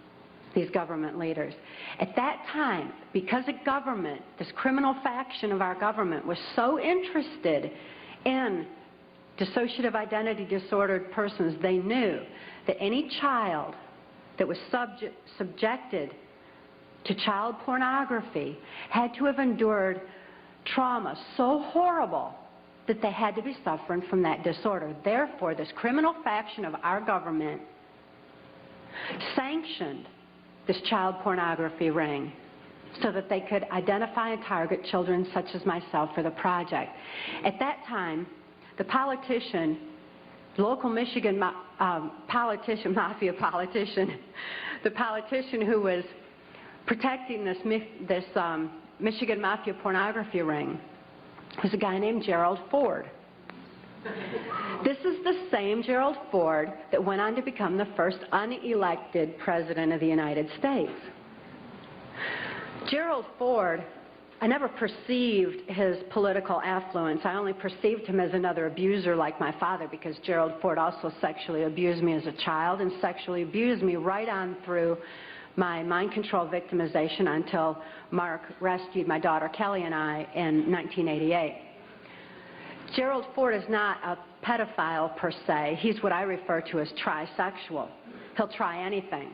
these government leaders. At that time, because the government, this criminal faction of our government, was so interested in dissociative identity disordered persons, they knew that any child that was subjected to child pornography had to have endured trauma so horrible that they had to be suffering from that disorder. Therefore, this criminal faction of our government sanctioned this child pornography ring so that they could identify and target children such as myself for the project. At that time, the politician, local Michigan politician, mafia politician, the politician who was protecting this Michigan mafia pornography ring was a guy named Gerald Ford. This is the same Gerald Ford that went on to become the first unelected president of the United States. Gerald Ford, I never perceived his political affluence. I only perceived him as another abuser like my father, because Gerald Ford also sexually abused me as a child and sexually abused me right on through my mind control victimization until Mark rescued my daughter Kelly and I in 1988. Gerald Ford is not a pedophile per se. He's what I refer to as trisexual. He'll try anything.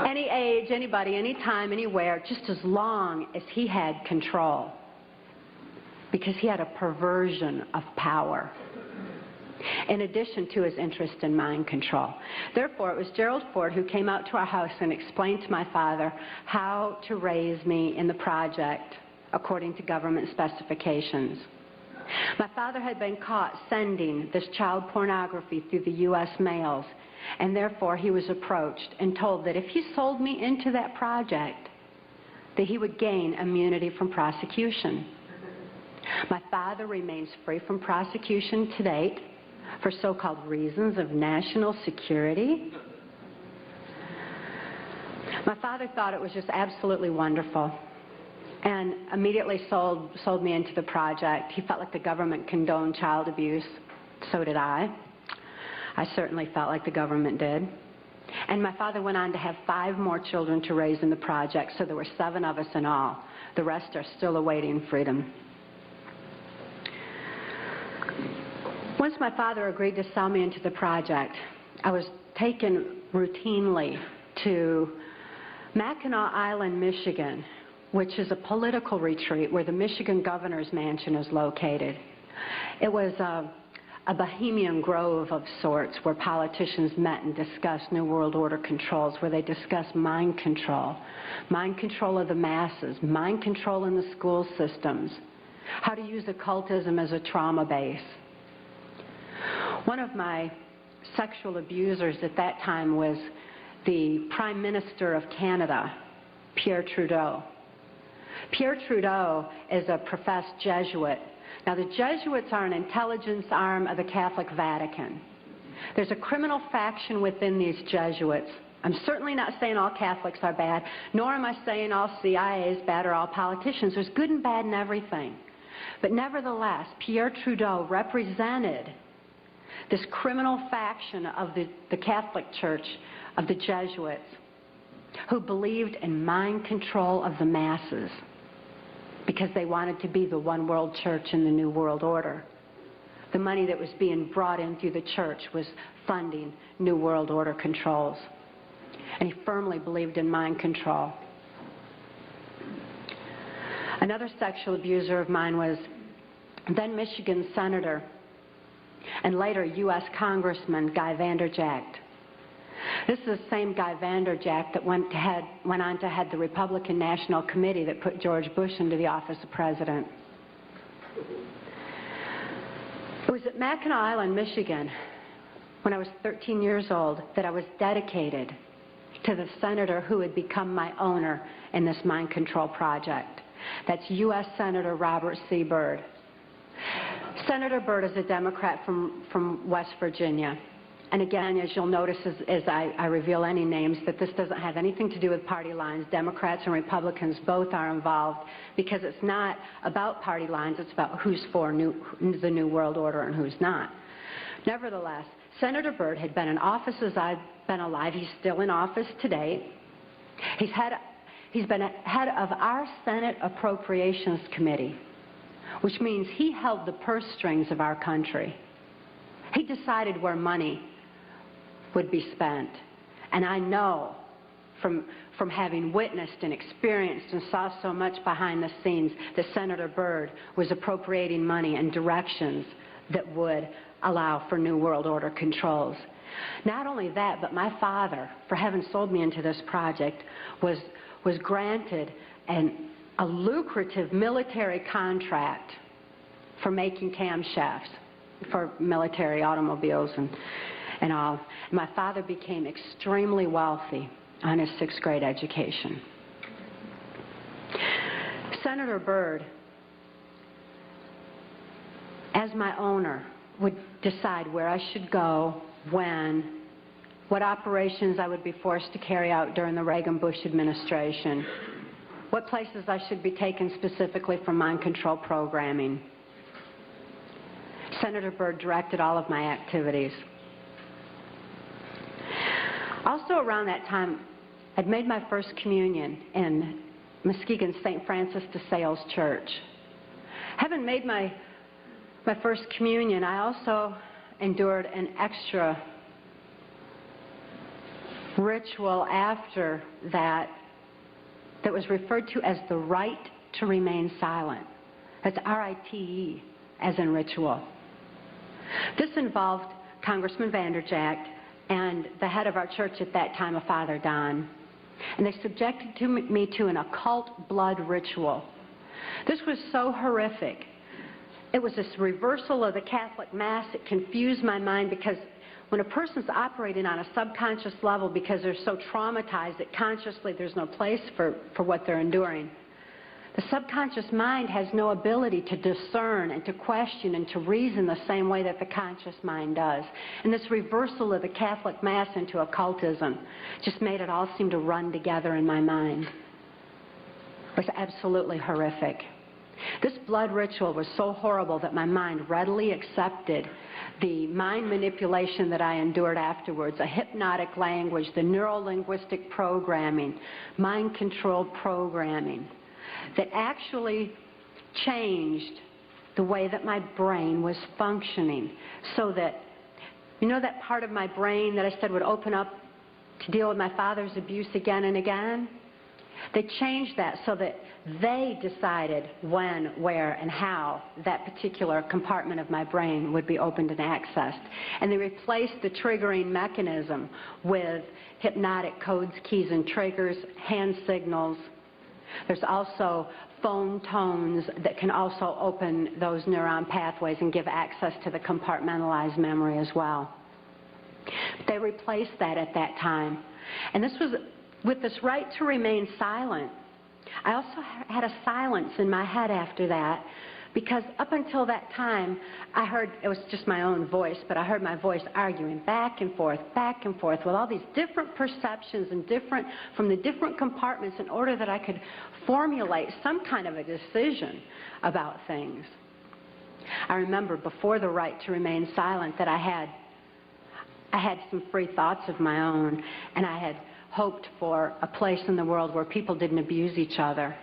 Any age, anybody, anytime, anywhere, just as long as he had control. Because he had a perversion of power, in addition to his interest in mind control. Therefore, it was Gerald Ford who came out to our house and explained to my father how to raise me in the project according to government specifications. My father had been caught sending this child pornography through the U.S. mails, and therefore he was approached and told that if he sold me into that project, that he would gain immunity from prosecution. My father remains free from prosecution to date for so-called reasons of national security. My father thought it was just absolutely wonderful and immediately sold me into the project. He felt like the government condoned child abuse. So did I. I certainly felt like the government did. And my father went on to have 5 more children to raise in the project, so there were 7 of us in all. The rest are still awaiting freedom. Once my father agreed to sell me into the project, I was taken routinely to Mackinac Island, Michigan, which is a political retreat where the Michigan governor's mansion is located. It was a bohemian grove of sorts where politicians met and discussed New World Order controls, where they discussed mind control of the masses, mind control in the school systems, how to use occultism as a trauma base. One of my sexual abusers at that time was the Prime Minister of Canada, Pierre Trudeau. Pierre Trudeau is a professed Jesuit. Now, the Jesuits are an intelligence arm of the Catholic Vatican. There's a criminal faction within these Jesuits. I'm certainly not saying all Catholics are bad, nor am I saying all CIA is bad or all politicians. There's good and bad in everything. But nevertheless, Pierre Trudeau represented this criminal faction of the Catholic Church, of the Jesuits, who believed in mind control of the masses because they wanted to be the one world church in the New World Order. The money that was being brought in through the church was funding New World Order controls. And he firmly believed in mind control. Another sexual abuser of mine was then Michigan Senator and later U.S. Congressman Guy Vanderjagt. This is the same Guy Vanderjagt that went on to head the Republican National Committee that put George Bush into the office of president. It was at Mackinac Island, Michigan, when I was 13 years old, that I was dedicated to the senator who would become my owner in this mind control project. That's U.S. Senator Robert C. Byrd. Senator Byrd is a Democrat from West Virginia. And again, as you'll notice as I reveal any names, that this doesn't have anything to do with party lines. Democrats and Republicans both are involved because it's not about party lines, it's about who's for the New World Order and who's not. Nevertheless, Senator Byrd had been in office as I've been alive. He's still in office today. He's been head of our Senate Appropriations Committee, which means he held the purse strings of our country. He decided where money would be spent. And I know from having witnessed and experienced and saw so much behind the scenes that Senator Byrd was appropriating money in directions that would allow for New World Order controls. Not only that, but my father, for having sold me into this project, was granted a lucrative military contract for making camshafts for military automobiles and all. My father became extremely wealthy on his 6th grade education. Senator Byrd, as my owner, would decide where I should go, when, what operations I would be forced to carry out during the Reagan-Bush administration, what places I should be taken specifically for mind control programming. Senator Byrd directed all of my activities. Also around that time, I'd made my first communion in Muskegon's St. Francis de Sales Church. Having made my first communion, I also endured an extra ritual after that was referred to as the right to remain silent. That's R-I-T-E, as in ritual. This involved Congressman Vanderjagt and the head of our church at that time, a Father Don. And they subjected me to an occult blood ritual. This was so horrific. It was this reversal of the Catholic Mass. It confused my mind because when a person's operating on a subconscious level because they're so traumatized that consciously there's no place for what they're enduring, the subconscious mind has no ability to discern and to question and to reason the same way that the conscious mind does. And this reversal of the Catholic Mass into occultism just made it all seem to run together in my mind. It was absolutely horrific. This blood ritual was so horrible that my mind readily accepted the mind manipulation that I endured afterwards, a hypnotic language, the neuro-linguistic programming, mind-controlled programming, that actually changed the way that my brain was functioning. So that, you know that part of my brain that I said would open up to deal with my father's abuse again and again? They changed that so that they decided when, where, and how that particular compartment of my brain would be opened and accessed. And they replaced the triggering mechanism with hypnotic codes, keys, and triggers, hand signals. There's also phone tones that can also open those neuron pathways and give access to the compartmentalized memory as well. They replaced that at that time. And this was with this right to remain silent. I also had a silence in my head after that, because up until that time, I heard, it was just my own voice, but I heard my voice arguing back and forth with all these different perceptions and from the different compartments in order that I could formulate some kind of a decision about things. I remember before the right to remain silent that I had some free thoughts of my own, and I had hoped for a place in the world where people didn't abuse each other.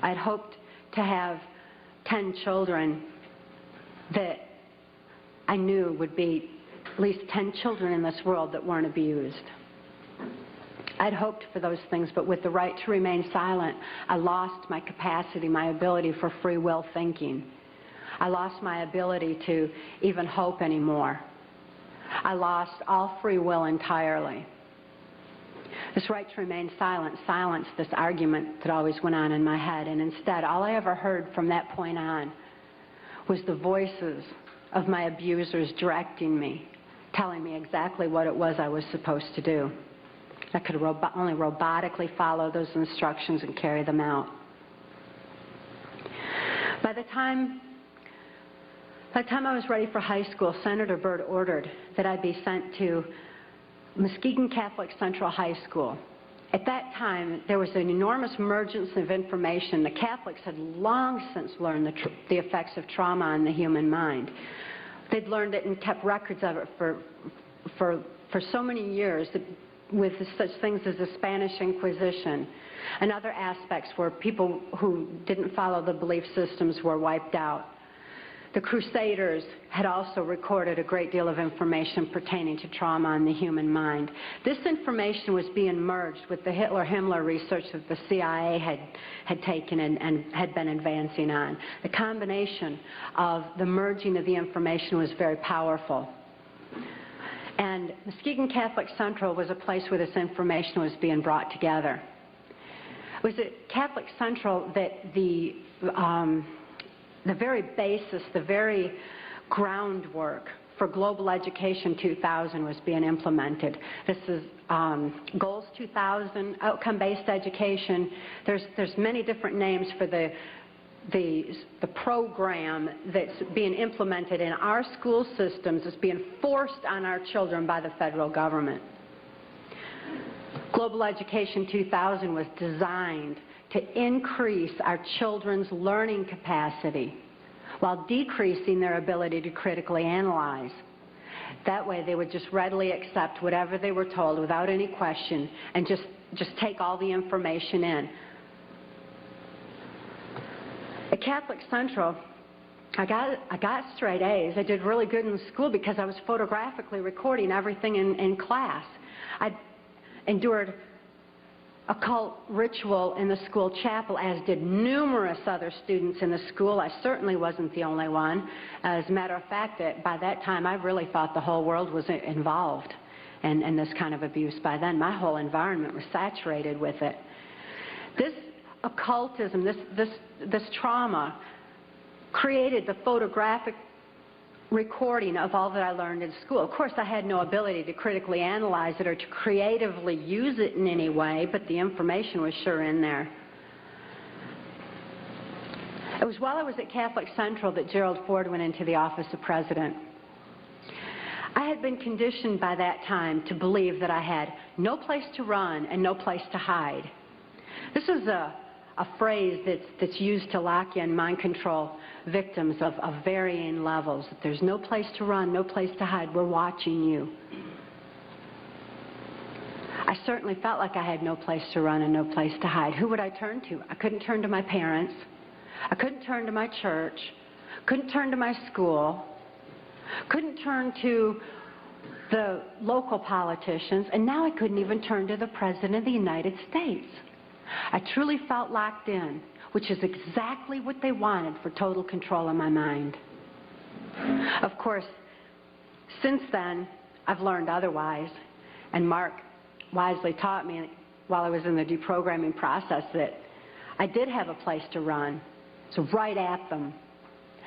I'd hoped to have 10 children that I knew would be at least 10 children in this world that weren't abused. I'd hoped for those things, but with the right to remain silent, I lost my capacity, my ability for free will thinking. I lost my ability to even hope anymore. I lost all free will entirely. This right to remain silent silenced this argument that always went on in my head, and instead, all I ever heard from that point on was the voices of my abusers directing me, telling me exactly what it was I was supposed to do. I could only robotically follow those instructions and carry them out. By the time By the time I was ready for high school, Senator Byrd ordered that I be sent to Muskegon Catholic Central High School. At that time, there was an enormous emergence of information. The Catholics had long since learned the effects of trauma on the human mind. They'd learned it and kept records of it for so many years, with such things as the Spanish Inquisition and other aspects where people who didn't follow the belief systems were wiped out. The Crusaders had also recorded a great deal of information pertaining to trauma on the human mind. This information was being merged with the Hitler-Himmler research that the CIA had taken and had been advancing on. The combination of the merging of the information was very powerful. And Muskegon Catholic Central was a place where this information was being brought together. It was at Catholic Central that the very basis, the very groundwork for Global Education 2000 was being implemented. This is Goals 2000, outcome-based education. There's many different names for the program that's being implemented in our school systems. It's being forced on our children by the federal government. Global Education 2000 was designed to increase our children's learning capacity while decreasing their ability to critically analyze. That way they would just readily accept whatever they were told without any question and just take all the information in. At Catholic Central, I got straight A's. I did really good in school because I was photographically recording everything in class. I endured occult ritual in the school chapel, as did numerous other students in the school. I certainly wasn't the only one. As a matter of fact, by that time, I really thought the whole world was involved in this kind of abuse. By then, my whole environment was saturated with it. This occultism, this trauma, created the photographic recording of all that I learned in school. Of course, I had no ability to critically analyze it or to creatively use it in any way, but the information was sure in there. It was while I was at Catholic Central that Gerald Ford went into the office of president. I had been conditioned by that time to believe that I had no place to run and no place to hide. This is a phrase that's used to lock in mind control victims of varying levels. There's no place to run, no place to hide. We're watching you. I certainly felt like I had no place to run and no place to hide. Who would I turn to? I couldn't turn to my parents. I couldn't turn to my church. Couldn't turn to my school. Couldn't turn to the local politicians. And now I couldn't even turn to the President of the United States. I truly felt locked in, which is exactly what they wanted for total control of my mind. Of course, since then, I've learned otherwise, and Mark wisely taught me while I was in the deprogramming process that I did have a place to run, so right at them.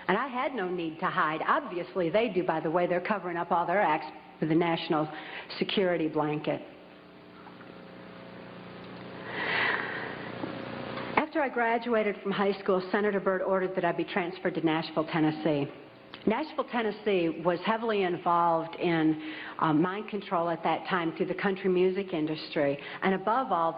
And I had no need to hide. Obviously, they do, by the way. They're covering up all their acts with the national security blanket. After I graduated from high school, Senator Byrd ordered that I be transferred to Nashville, Tennessee. Nashville, Tennessee was heavily involved in mind control at that time through the country music industry, and above all,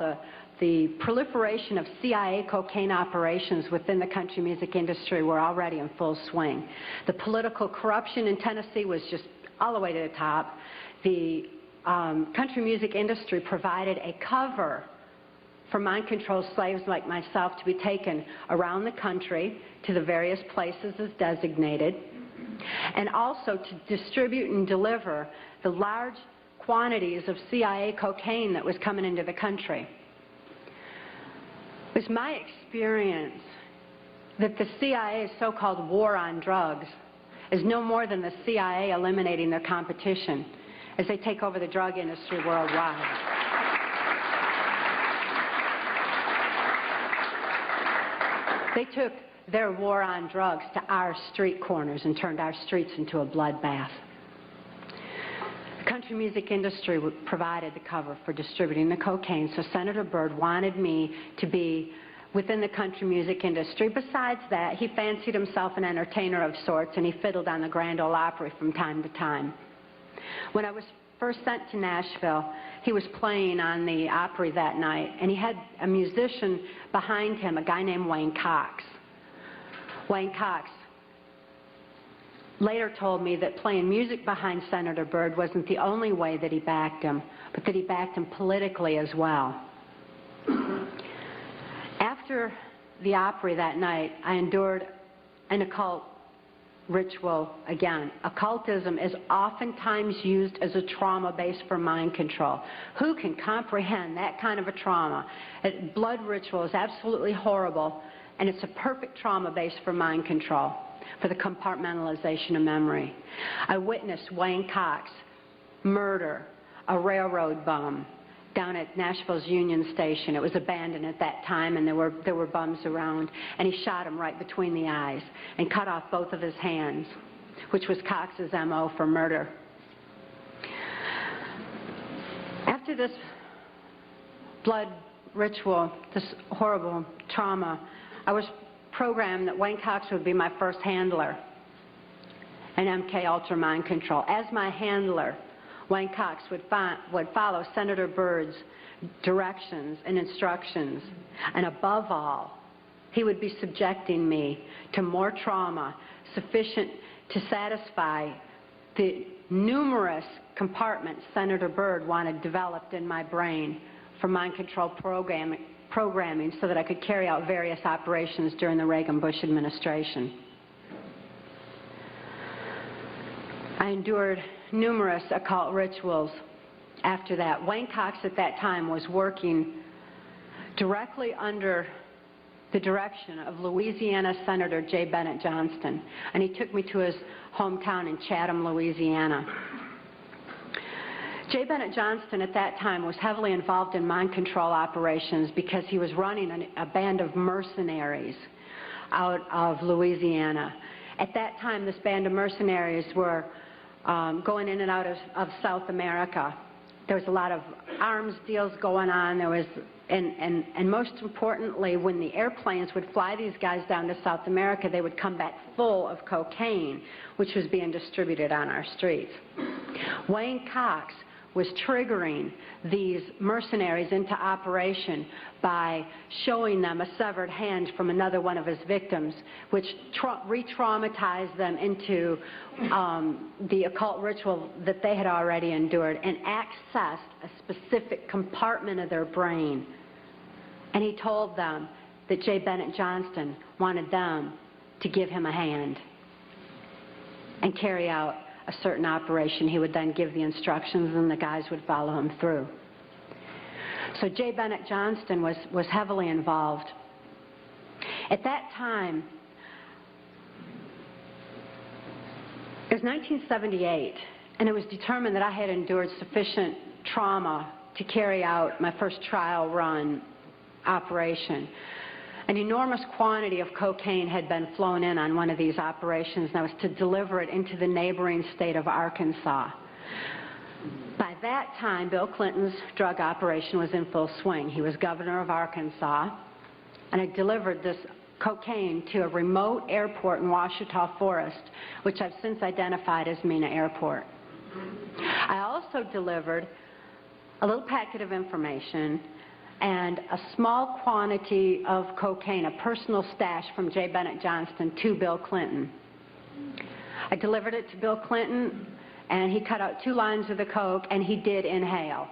the proliferation of CIA cocaine operations within the country music industry were already in full swing. The political corruption in Tennessee was just all the way to the top. The country music industry provided a cover for mind-controlled slaves like myself to be taken around the country to the various places as designated, and also to distribute and deliver the large quantities of CIA cocaine that was coming into the country. It was my experience that the CIA's so-called war on drugs is no more than the CIA eliminating their competition as they take over the drug industry worldwide. They took their war on drugs to our street corners and turned our streets into a bloodbath. The country music industry provided the cover for distributing the cocaine, so Senator Byrd wanted me to be within the country music industry. Besides that, he fancied himself an entertainer of sorts, and he fiddled on the Grand Ole Opry from time to time. When I was first sent to Nashville, he was playing on the Opry that night, and he had a musician behind him, a guy named Wayne Cox. Wayne Cox later told me that playing music behind Senator Byrd wasn't the only way that he backed him, but that he backed him politically as well. After the Opry that night, I endured an occult ritual again. Occultism is oftentimes used as a trauma base for mind control. Who can comprehend that kind of a trauma? A blood ritual is absolutely horrible, and it's a perfect trauma base for mind control, for the compartmentalization of memory. I witnessed Wayne Cox murder a railroad bum down at Nashville's Union Station. It was abandoned at that time, and there were bums around, and he shot him right between the eyes and cut off both of his hands, which was Cox's MO for murder. After this blood ritual, this horrible trauma, I was programmed that Wayne Cox would be my first handler in MK Ultra Mind Control. As my handler, Wayne Cox would follow Senator Byrd's directions and instructions, and above all, he would be subjecting me to more trauma sufficient to satisfy the numerous compartments Senator Byrd wanted developed in my brain for mind control programming so that I could carry out various operations during the Reagan-Bush administration. I endured numerous occult rituals after that. Wayne Cox at that time was working directly under the direction of Louisiana Senator J. Bennett Johnston, and he took me to his hometown in Chatham, Louisiana. J. Bennett Johnston at that time was heavily involved in mind control operations because he was running a band of mercenaries out of Louisiana. At that time, this band of mercenaries were going in and out of South America. There was a lot of arms deals going on. There was, and most importantly, when the airplanes would fly these guys down to South America, they would come back full of cocaine, which was being distributed on our streets. Wayne Cox was triggering these mercenaries into operation by showing them a severed hand from another one of his victims, which re-traumatized them into the occult ritual that they had already endured and accessed a specific compartment of their brain. And he told them that J. Bennett Johnston wanted them to give him a hand and carry out a certain operation. He would then give the instructions and the guys would follow him through. So J. Bennett Johnston was heavily involved. At that time, it was 1978, and it was determined that I had endured sufficient trauma to carry out my first trial run operation. An enormous quantity of cocaine had been flown in on one of these operations, and I was to deliver it into the neighboring state of Arkansas. By that time, Bill Clinton's drug operation was in full swing. He was governor of Arkansas, and I delivered this cocaine to a remote airport in Ouachita Forest, which I've since identified as Mena Airport. I also delivered a little packet of information and a small quantity of cocaine, a personal stash from J. Bennett Johnston, to Bill Clinton. I delivered it to Bill Clinton, and he cut out 2 lines of the coke, and he did inhale.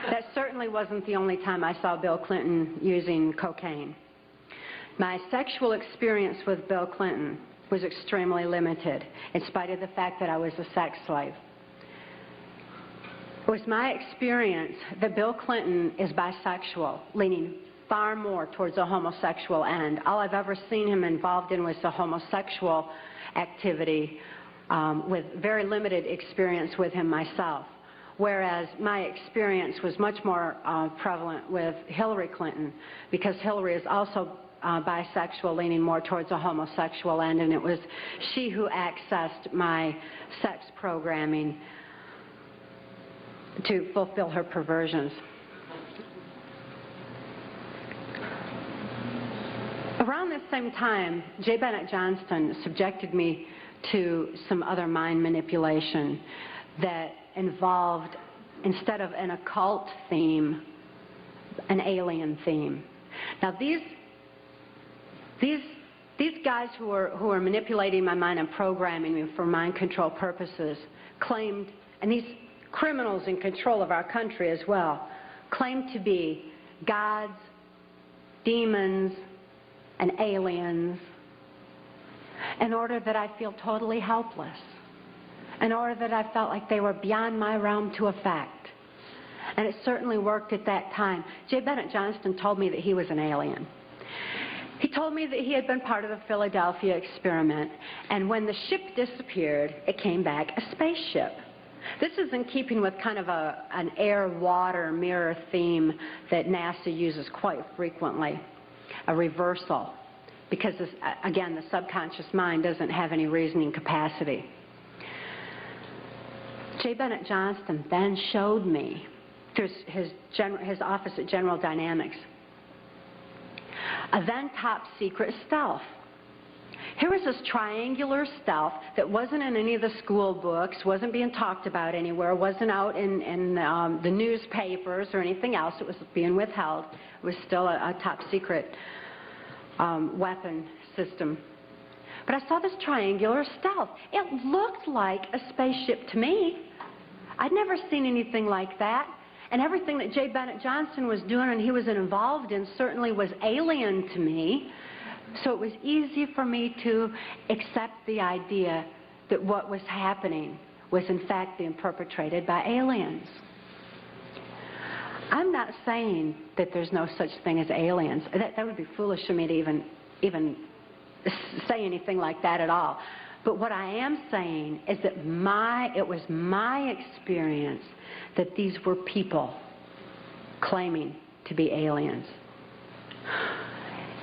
That certainly wasn't the only time I saw Bill Clinton using cocaine. My sexual experience with Bill Clinton was extremely limited, in spite of the fact that I was a sex slave. It was my experience that Bill Clinton is bisexual, leaning far more towards a homosexual end. All I've ever seen him involved in was the homosexual activity, with very limited experience with him myself. Whereas my experience was much more prevalent with Hillary Clinton, because Hillary is also bisexual, leaning more towards a homosexual end, and it was she who accessed my sex programming to fulfill her perversions. Around this same time, J. Bennett Johnston subjected me to some other mind manipulation that involved, instead of an occult theme, an alien theme. Now these guys who are manipulating my mind and programming me for mind control purposes claimed, and these criminals in control of our country as well, claimed to be gods, demons, and aliens, in order that I feel totally helpless, in order that I felt like they were beyond my realm to affect. And it certainly worked at that time. J. Bennett Johnston told me that he was an alien. He told me that he had been part of the Philadelphia experiment, and when the ship disappeared, it came back a spaceship. This is in keeping with kind of an air-water mirror theme that NASA uses quite frequently, a reversal, because, again, the subconscious mind doesn't have any reasoning capacity. J. Bennett Johnston then showed me, through his office at General Dynamics, a then top-secret stealth. Here was this triangular stealth that wasn't in any of the school books, wasn't being talked about anywhere, wasn't out in the newspapers or anything else. It was being withheld. It was still a top-secret weapon system. But I saw this triangular stealth. It looked like a spaceship to me. I'd never seen anything like that. And everything that J. Bennett Johnston was doing and he was involved in certainly was alien to me. So it was easy for me to accept the idea that what was happening was in fact being perpetrated by aliens. I'm not saying that there's no such thing as aliens. That would be foolish for me to even say anything like that at all. But what I am saying is that it was my experience that these were people claiming to be aliens.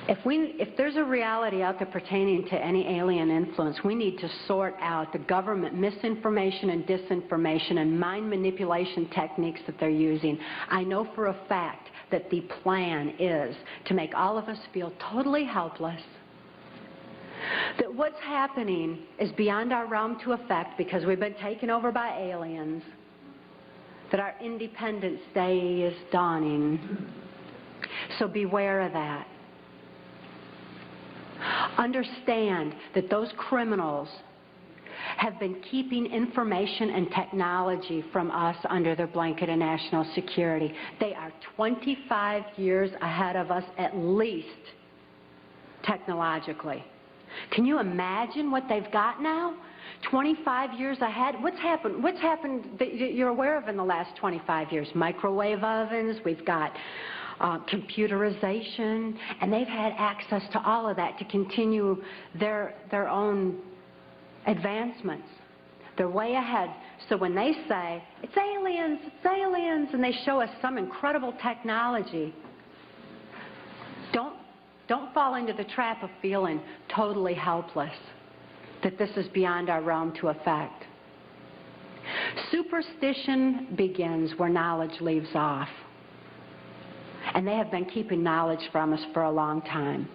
If there's a reality out there pertaining to any alien influence, we need to sort out the government misinformation and disinformation and mind manipulation techniques that they're using. I know for a fact that the plan is to make all of us feel totally helpless, that what's happening is beyond our realm to affect because we've been taken over by aliens, that our Independence Day is dawning. So beware of that. Understand that those criminals have been keeping information and technology from us under their blanket of national security. They are 25 years ahead of us at least, technologically. Can you imagine what they've got now? 25 years ahead? What's happened that you're aware of in the last 25 years? Microwave ovens, we've got computerization, and they've had access to all of that to continue their own advancements. They're way ahead. So when they say, it's aliens, and they show us some incredible technology, don't fall into the trap of feeling totally helpless, that this is beyond our realm to affect. Superstition begins where knowledge leaves off. And they have been keeping knowledge from us for a long time.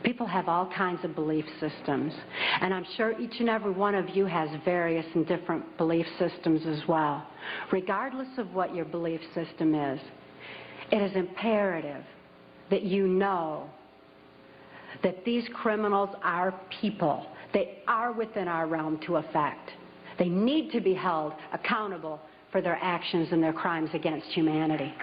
People have all kinds of belief systems. And I'm sure each and every one of you has various and different belief systems as well. Regardless of what your belief system is, it is imperative that you know that these criminals are people. They are within our realm to affect. They need to be held accountable for their actions and their crimes against humanity.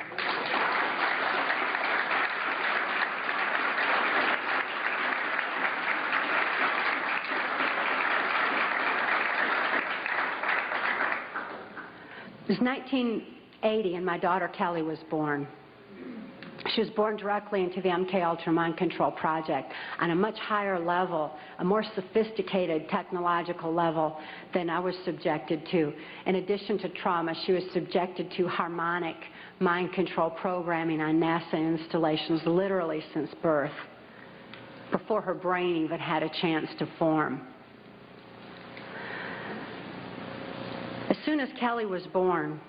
It was 1980 and my daughter Kelly was born. She was born directly into the MK Ultra Mind Control Project on a much higher level, a more sophisticated technological level than I was subjected to. In addition to trauma, she was subjected to harmonic mind control programming on NASA installations literally since birth, before her brain even had a chance to form. As soon as Kelly was born,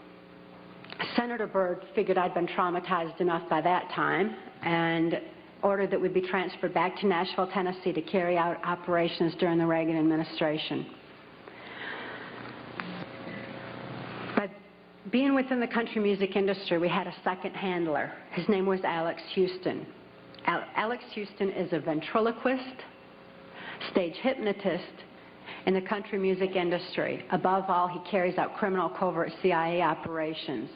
Senator Byrd figured I'd been traumatized enough by that time and ordered that we be transferred back to Nashville, Tennessee to carry out operations during the Reagan administration. By being within the country music industry, we had a second handler. His name was Alex Houston. Alex Houston is a ventriloquist, stage hypnotist in the country music industry. Above all, he carries out criminal covert CIA operations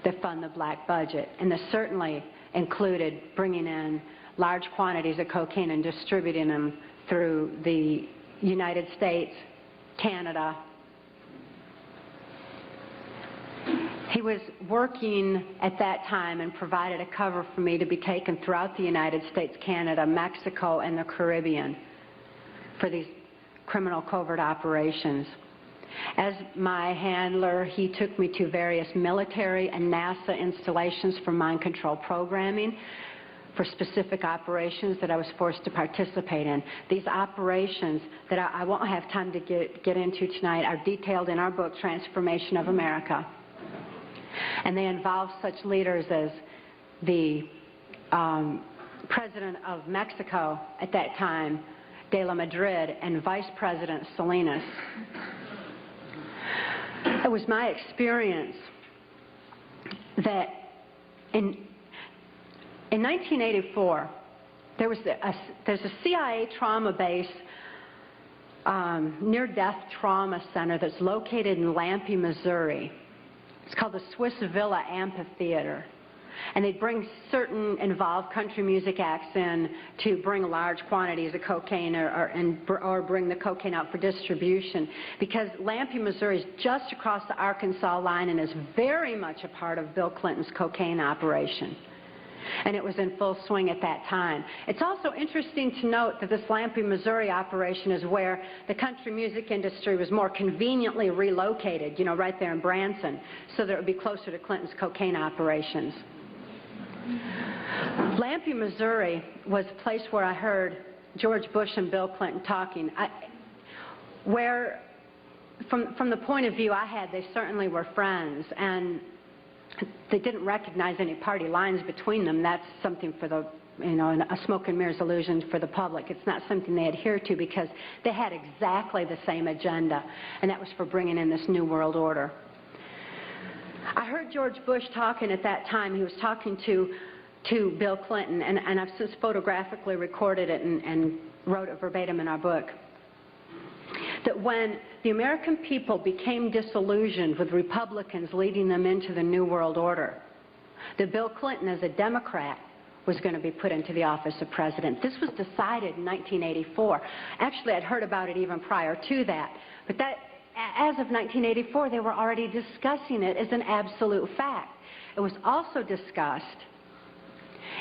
that fund the black budget, and this certainly included bringing in large quantities of cocaine and distributing them through the United States, Canada. He was working at that time and provided a cover for me to be taken throughout the United States, Canada, Mexico, and the Caribbean for these criminal covert operations. As my handler, he took me to various military and NASA installations for mind control programming for specific operations that I was forced to participate in. These operations that I won't have time to get into tonight are detailed in our book, Transformation of America. And they involve such leaders as the President of Mexico at that time, De La Madrid, and Vice President Salinas. It was my experience that in 1984, there's a CIA trauma base, near-death trauma center that's located in Lampe, Missouri. It's called the Swiss Villa Amphitheater. And they'd bring certain involved country music acts in to bring large quantities of cocaine or bring the cocaine out for distribution, because Lampe, Missouri is just across the Arkansas line and is very much a part of Bill Clinton's cocaine operation. And it was in full swing at that time. It's also interesting to note that this Lampe, Missouri operation is where the country music industry was more conveniently relocated, you know, right there in Branson, so that it would be closer to Clinton's cocaine operations. Lampe, Missouri was a place where I heard George Bush and Bill Clinton talking. Where, from the point of view I had, they certainly were friends, and they didn't recognize any party lines between them. That's something for the, you know, a smoke and mirrors illusion for the public. It's not something they adhere to, because they had exactly the same agenda, and that was for bringing in this New World Order. I heard George Bush talking at that time. He was talking to Bill Clinton, and I've since photographically recorded it and wrote it verbatim in our book, that when the American people became disillusioned with Republicans leading them into the New World Order, that Bill Clinton, as a Democrat, was going to be put into the office of president. This was decided in 1984. Actually, I'd heard about it even prior to that, but that, as of 1984, they were already discussing it as an absolute fact. It was also discussed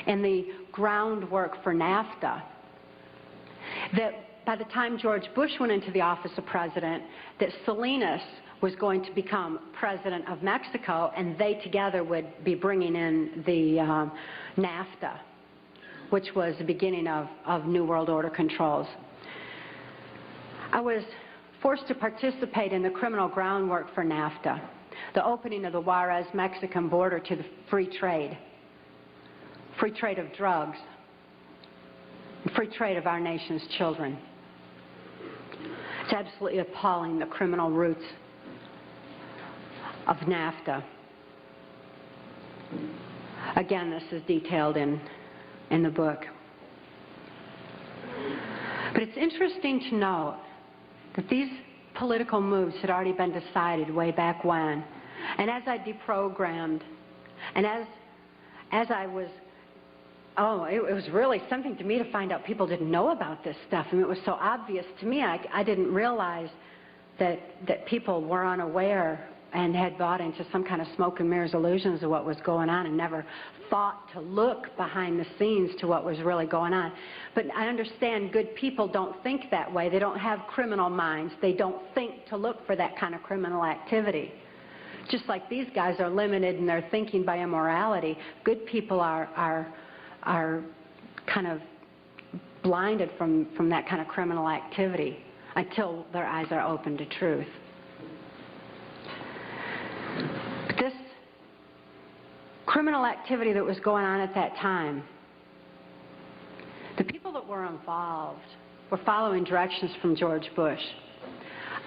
in the groundwork for NAFTA that by the time George Bush went into the office of president, that Salinas was going to become president of Mexico, and they together would be bringing in the NAFTA, which was the beginning of New World Order controls. I was forced to participate in the criminal groundwork for NAFTA, the opening of the Juarez-Mexican border to the free trade of drugs, free trade of our nation's children. It's absolutely appalling, the criminal roots of NAFTA. Again, this is detailed in the book. But it's interesting to note that these political moves had already been decided way back when. And as I deprogrammed, and as I was, it was really something to me to find out people didn't know about this stuff. I mean, it was so obvious to me. I didn't realize that people were unaware and had bought into some kind of smoke and mirrors illusions of what was going on, and never thought to look behind the scenes to what was really going on. But I understand good people don't think that way. They don't have criminal minds. They don't think to look for that kind of criminal activity. Just like these guys are limited in their thinking by immorality, good people are kind of blinded from that kind of criminal activity until their eyes are open to truth. But this criminal activity that was going on at that time. The people that were involved were following directions from George Bush.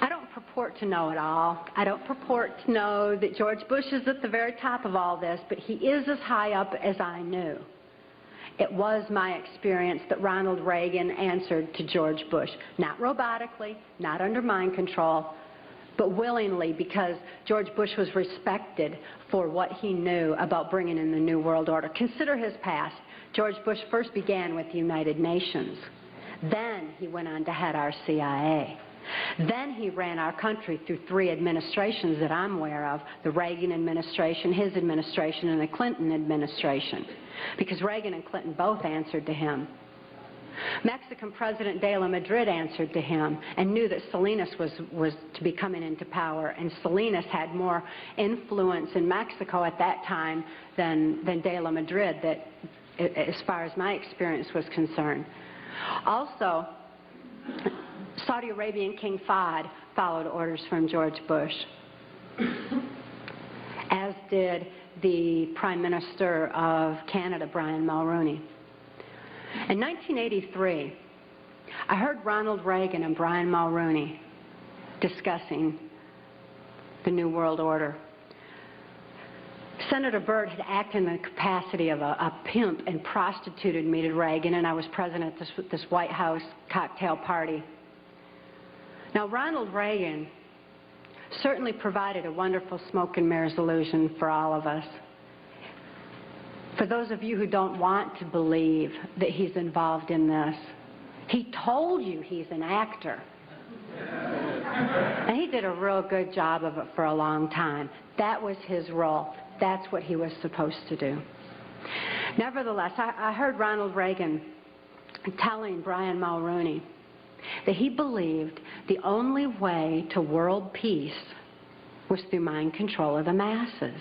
I don't purport to know it all. I don't purport to know that George Bush is at the very top of all this, but he is as high up as I knew. It was my experience that Ronald Reagan answered to George Bush, not robotically, not under mind control, but willingly, because George Bush was respected for what he knew about bringing in the New World Order. Consider his past. George Bush first began with the United Nations. Then he went on to head our CIA. Then he ran our country through 3 administrations that I'm aware of, the Reagan administration, his administration, and the Clinton administration, because Reagan and Clinton both answered to him. Mexican President de la Madrid answered to him and knew that Salinas was to be coming into power, and Salinas had more influence in Mexico at that time than de la Madrid, that, as far as my experience was concerned. Also, Saudi Arabian King Fahd followed orders from George Bush, as did the Prime Minister of Canada, Brian Mulroney. In 1983, I heard Ronald Reagan and Brian Mulroney discussing the New World Order. Senator Byrd had acted in the capacity of a pimp and prostituted me to Reagan, and I was present at this White House cocktail party. Now, Ronald Reagan certainly provided a wonderful smoke and mirrors illusion for all of us. For those of you who don't want to believe that he's involved in this, he told you he's an actor. And he did a real good job of it for a long time. That was his role. That's what he was supposed to do. Nevertheless, I heard Ronald Reagan telling Brian Mulroney that he believed the only way to world peace was through mind control of the masses.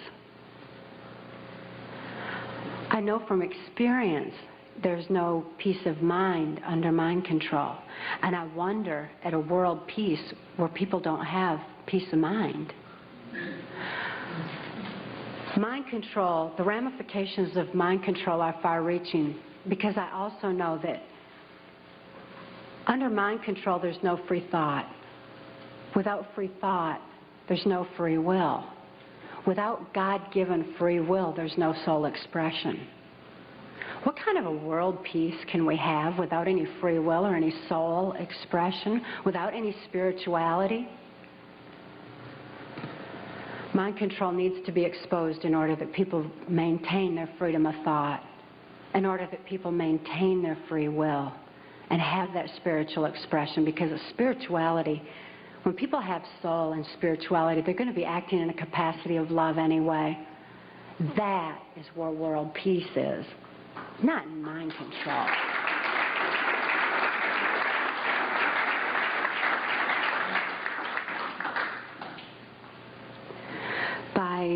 I know from experience there's no peace of mind under mind control. And I wonder at a world peace where people don't have peace of mind. Mind control, the ramifications of mind control are far-reaching, because I also know that under mind control there's no free thought. Without free thought, there's no free will. Without God-given free will, there's no soul expression. What kind of a world peace can we have without any free will or any soul expression, without any spirituality? Mind control needs to be exposed in order that people maintain their freedom of thought, in order that people maintain their free will and have that spiritual expression, because of spirituality, when people have soul and spirituality, they're going to be acting in a capacity of love anyway. That is where world peace is, not in mind control. By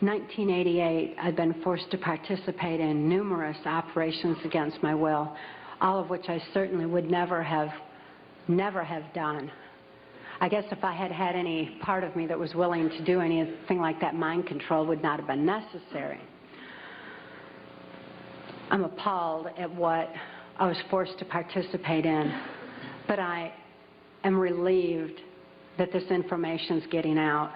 1988, I'd been forced to participate in numerous operations against my will, all of which I certainly would never have done. I guess if I had had any part of me that was willing to do anything like that, mind control would not have been necessary. I'm appalled at what I was forced to participate in, but I am relieved that this information is getting out,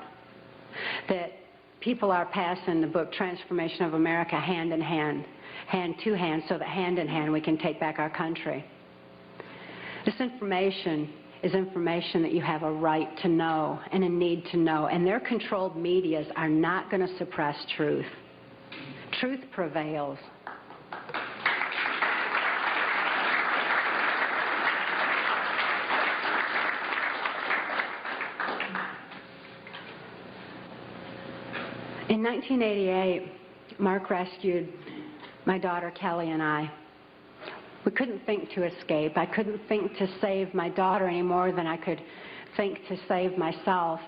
that people are passing the book Transformation of America hand in hand, hand to hand, so that hand in hand we can take back our country. This information is information that you have a right to know and a need to know, and their controlled medias are not going to suppress truth. Truth prevails. In 1988, Mark rescued my daughter Kelly and I. We couldn't think to escape. I couldn't think to save my daughter any more than I could think to save myself.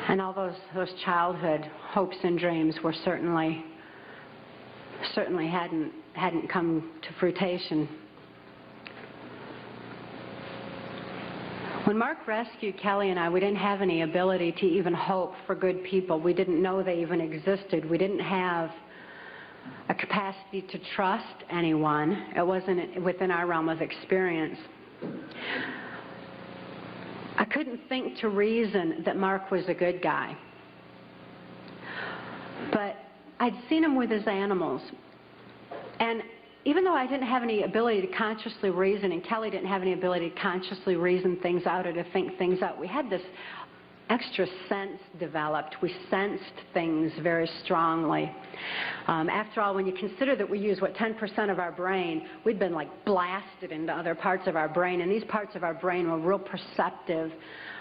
And all those childhood hopes and dreams were certainly hadn't come to fruition. When Mark rescued Kelly and I, we didn't have any ability to even hope for good people. We didn't know they even existed. We didn't have a capacity to trust anyone. It wasn't within our realm of experience. I couldn't think to reason that Mark was a good guy. But I'd seen him with his animals. And even though I didn't have any ability to consciously reason, and Kelly didn't have any ability to consciously reason things out or to think things out, we had this extra sense developed. We sensed things very strongly. After all, when you consider that we use, 10% of our brain, we'd been like blasted into other parts of our brain, and these parts of our brain were real perceptive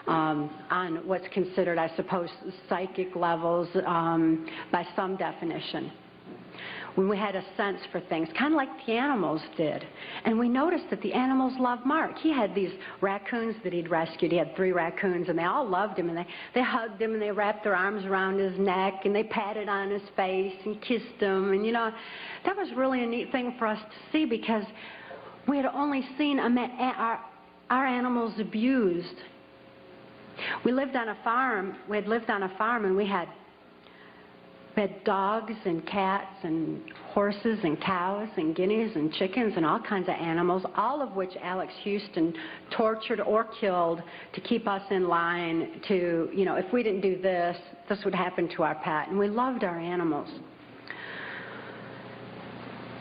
on what's considered, I suppose, psychic levels by some definition. When we had a sense for things, kind of like the animals did. And we noticed that the animals loved Mark. He had these raccoons that he'd rescued. He had 3 raccoons, and they all loved him, and they hugged him, and they wrapped their arms around his neck, and they patted on his face and kissed him. And, you know, that was really a neat thing for us to see, because we had only seen our animals abused. We lived on a farm. We had lived on a farm, and we had dogs and cats and horses and cows and guineas and chickens and all kinds of animals, all of which Alex Houston tortured or killed to keep us in line to, you know, if we didn't do this, this would happen to our pet. And we loved our animals.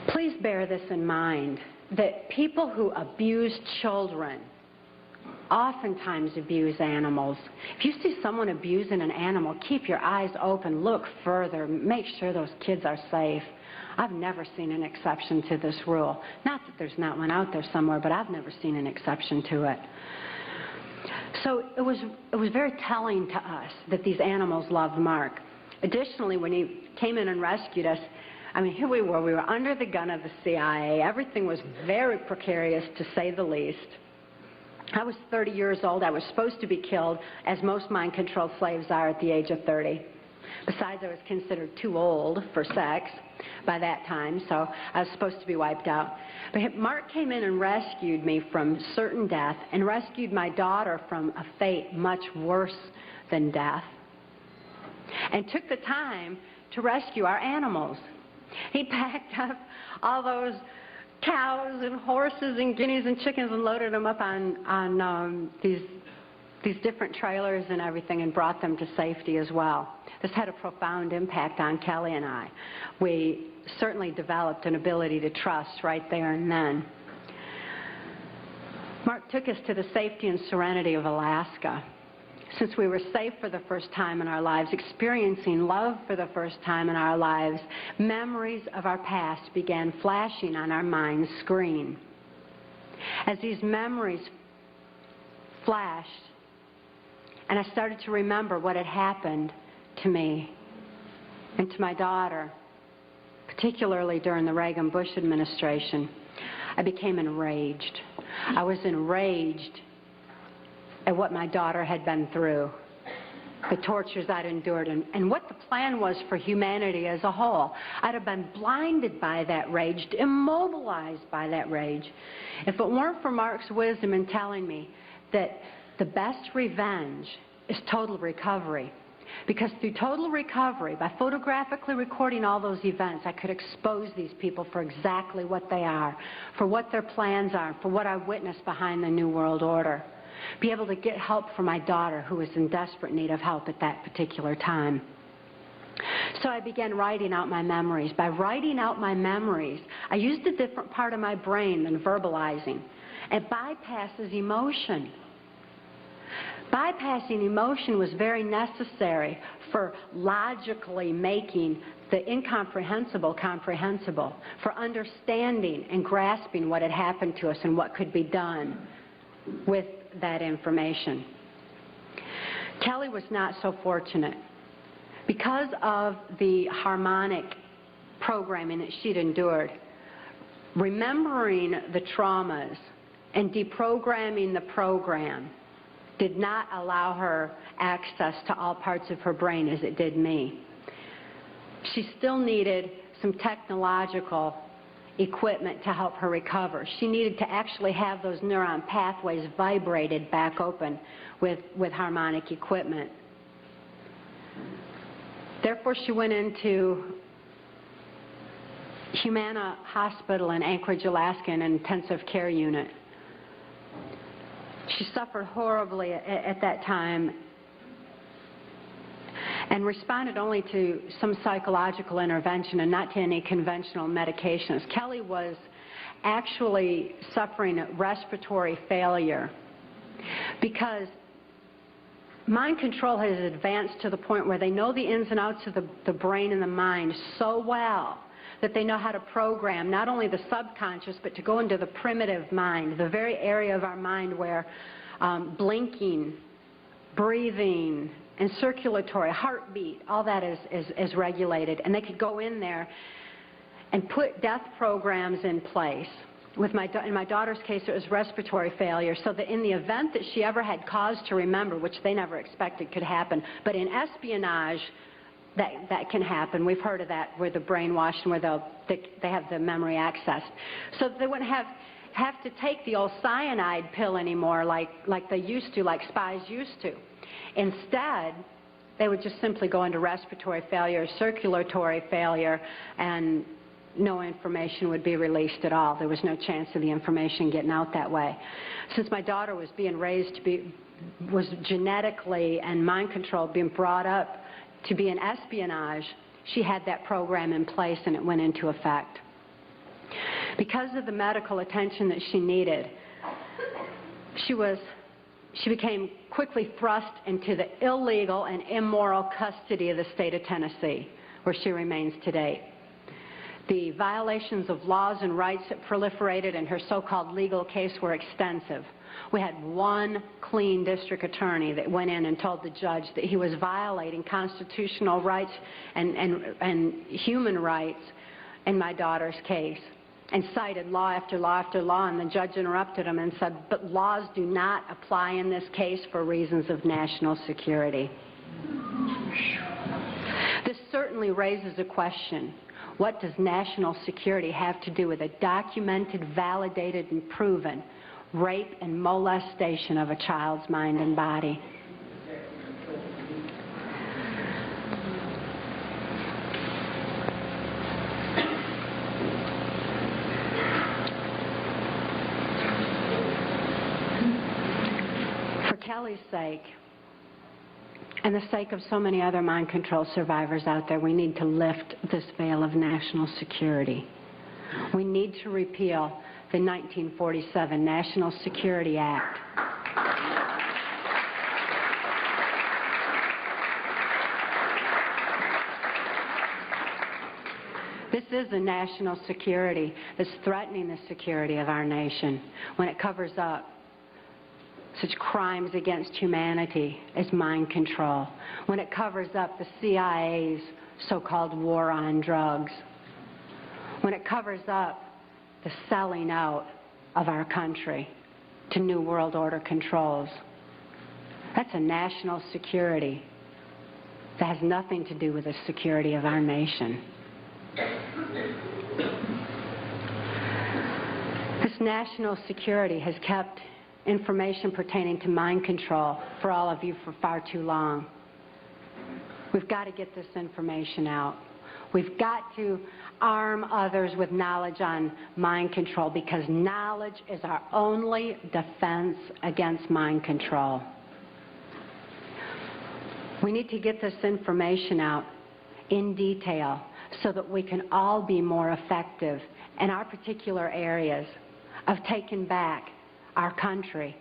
Please bear this in mind, that people who abuse children oftentimes abuse animals. If you see someone abusing an animal, keep your eyes open, look further, make sure those kids are safe. I've never seen an exception to this rule. Not that there's not one out there somewhere, but I've never seen an exception to it. So it was very telling to us that these animals loved Mark. Additionally, when he came in and rescued us, I mean, here we were under the gun of the CIA. Everything was very precarious, to say the least. I was 30 years old. I was supposed to be killed, as most mind-controlled slaves are at the age of 30. Besides, I was considered too old for sex by that time, so I was supposed to be wiped out. But Mark came in and rescued me from certain death and rescued my daughter from a fate much worse than death, and took the time to rescue our animals. He packed up all those cows and horses and guineas and chickens and loaded them up on these different trailers and everything and brought them to safety as well. This had a profound impact on Kelly and I. We certainly developed an ability to trust right there and then. Mark took us to the safety and serenity of Alaska. Since we were safe for the first time in our lives, experiencing love for the first time in our lives, memories of our past began flashing on our mind's screen. As these memories flashed, and I started to remember what had happened to me and to my daughter, particularly during the Reagan-Bush administration, I became enraged. I was enraged at what my daughter had been through, the tortures I'd endured, and what the plan was for humanity as a whole. I'd have been blinded by that rage, immobilized by that rage, if it weren't for Mark's wisdom in telling me that the best revenge is total recovery. Because through total recovery, by photographically recording all those events, I could expose these people for exactly what they are, for what their plans are, for what I witnessed behind the New World Order. Be able to get help for my daughter, who was in desperate need of help at that particular time. So I began writing out my memories. By writing out my memories, I used a different part of my brain than verbalizing. It bypasses emotion. Bypassing emotion was very necessary for logically making the incomprehensible comprehensible, for understanding and grasping what had happened to us and what could be done with that information. Kelly was not so fortunate. Because of the harmonic programming that she'd endured, remembering the traumas and deprogramming the program did not allow her access to all parts of her brain as it did me. She still needed some technological equipment to help her recover. She needed to actually have those neuron pathways vibrated back open with harmonic equipment. Therefore, she went into Humana Hospital in Anchorage, Alaska, in an intensive care unit. She suffered horribly at that time and responded only to some psychological intervention and not to any conventional medications. Kelly was actually suffering respiratory failure because mind control has advanced to the point where they know the ins and outs of the brain and the mind so well that they know how to program not only the subconscious but to go into the primitive mind, the very area of our mind where blinking, breathing, and circulatory, heartbeat, all that is regulated. And they could go in there and put death programs in place. In my daughter's case, it was respiratory failure, so that in the event that she ever had cause to remember, which they never expected could happen, but in espionage, that can happen. We've heard of that, where the brainwashed, where they have the memory accessed. So they wouldn't have to take the old cyanide pill anymore like they used to, like spies used to. Instead, they would just simply go into respiratory failure, circulatory failure, and no information would be released at all. There was no chance of the information getting out that way. Since my daughter was being raised was genetically and mind controlled, being brought up to be in espionage, she had that program in place and it went into effect. Because of the medical attention that she needed, she became quickly thrust into the illegal and immoral custody of the state of Tennessee, where she remains today. The violations of laws and rights that proliferated in her so-called legal case were extensive. We had one clean district attorney that went in and told the judge that he was violating constitutional rights and human rights in my daughter's case, and cited law after law after law, and the judge interrupted him and said, but laws do not apply in this case for reasons of national security. This certainly raises a question. What does national security have to do with a documented, validated, and proven rape and molestation of a child's mind and body? For Kelly's sake, and the sake of so many other mind control survivors out there, we need to lift this veil of national security. We need to repeal the 1947 National Security Act. This is a national security that's threatening the security of our nation when it covers up such crimes against humanity as mind control, when it covers up the CIA's so-called war on drugs, when it covers up the selling out of our country to New World Order controls. That's a national security that has nothing to do with the security of our nation. This national security has kept information pertaining to mind control for all of you for far too long. We've got to get this information out. We've got to arm others with knowledge on mind control, because knowledge is our only defense against mind control. We need to get this information out in detail so that we can all be more effective in our particular areas of taking back our country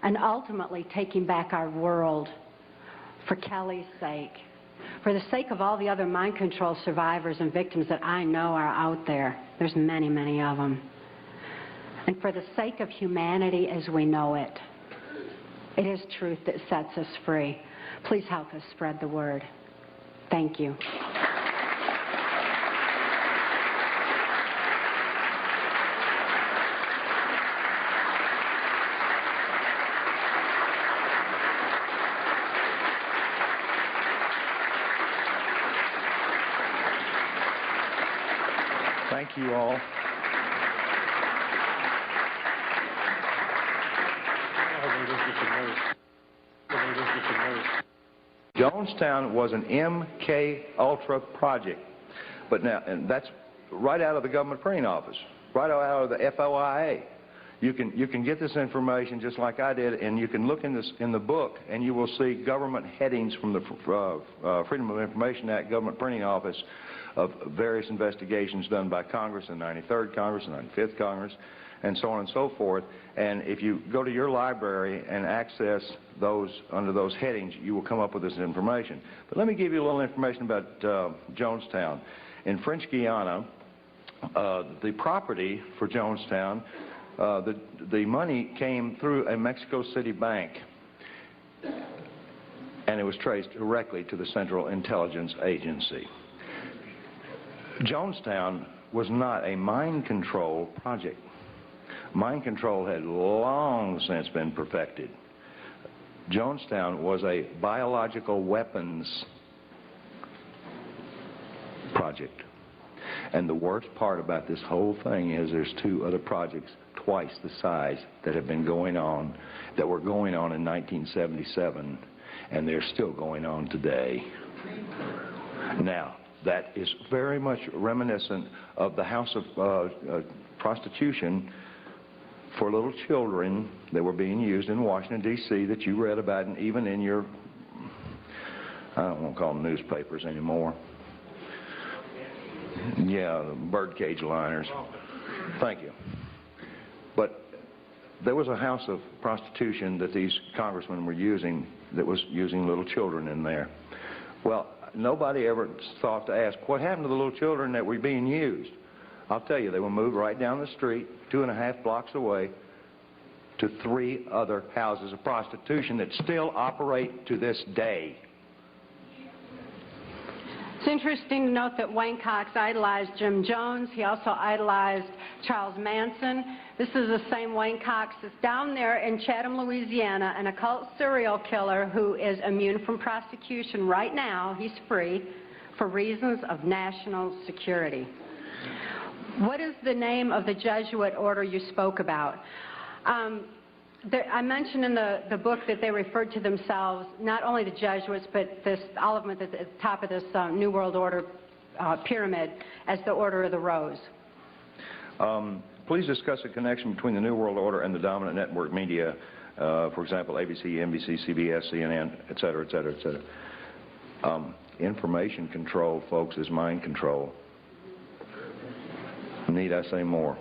and ultimately taking back our world, for Kelly's sake, for the sake of all the other mind control survivors and victims that I know are out there. There's many, many of them. And for the sake of humanity as we know it. It is truth that sets us free. Please help us spread the word. Thank you. Thank you all. Jonestown was an MK Ultra project, but now, and that's right out of the government printing office, right out of the FOIA. You can get this information just like I did, and you can look in the book, and you will see government headings from the Freedom of Information Act government printing office of various investigations done by Congress, the 93rd Congress, the 95th Congress, and so on and so forth. And if you go to your library and access those under those headings, you will come up with this information. But let me give you a little information about Jonestown. In French Guiana, the property for Jonestown, the money came through a Mexico City bank, and it was traced directly to the Central Intelligence Agency. Jonestown was not a mind control project. Mind control had long since been perfected. Jonestown was a biological weapons project. And the worst part about this whole thing is there's two other projects twice the size that have been going on, that were going on in 1977, and they're still going on today. Now, that is very much reminiscent of the house of prostitution for little children that were being used in Washington, D.C. that you read about, and even in your, I don't want to call them newspapers anymore. Yeah, birdcage liners. Thank you. But there was a house of prostitution that these congressmen were using that was using little children in there. Well, nobody ever thought to ask, what happened to the little children that were being used? I'll tell you, they were moved right down the street, 2.5 blocks away, to 3 other houses of prostitution that still operate to this day. It's interesting to note that Wayne Cox idolized Jim Jones. He also idolized Charles Manson. This is the same Wayne Cox that's down there in Chatham, Louisiana, an occult serial killer who is immune from prosecution right now. He's free for reasons of national security. What is the name of the Jesuit order you spoke about? I mentioned in the book that they referred to themselves, not only the Jesuits, but all of them at the top of this New World Order pyramid, as the Order of the Rose. Please discuss the connection between the New World Order and the dominant network media, for example, ABC, NBC, CBS, CNN, et cetera, et cetera, et cetera. Information control, folks, is mind control. Need I say more?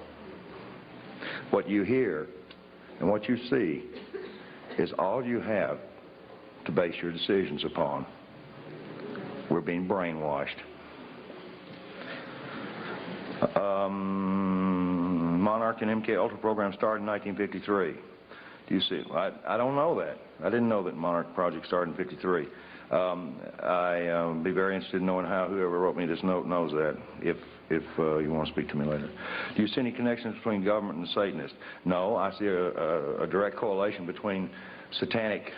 What you hear and what you see is all you have to base your decisions upon. We're being brainwashed. Monarch and MK Ultra program started in 1953. Do you see? I don't know that. I didn't know that Monarch project started in 53. I'd be very interested in knowing how whoever wrote me this note knows that, if you want to speak to me later. Do you see any connections between government and Satanists? No, I see a direct correlation between satanic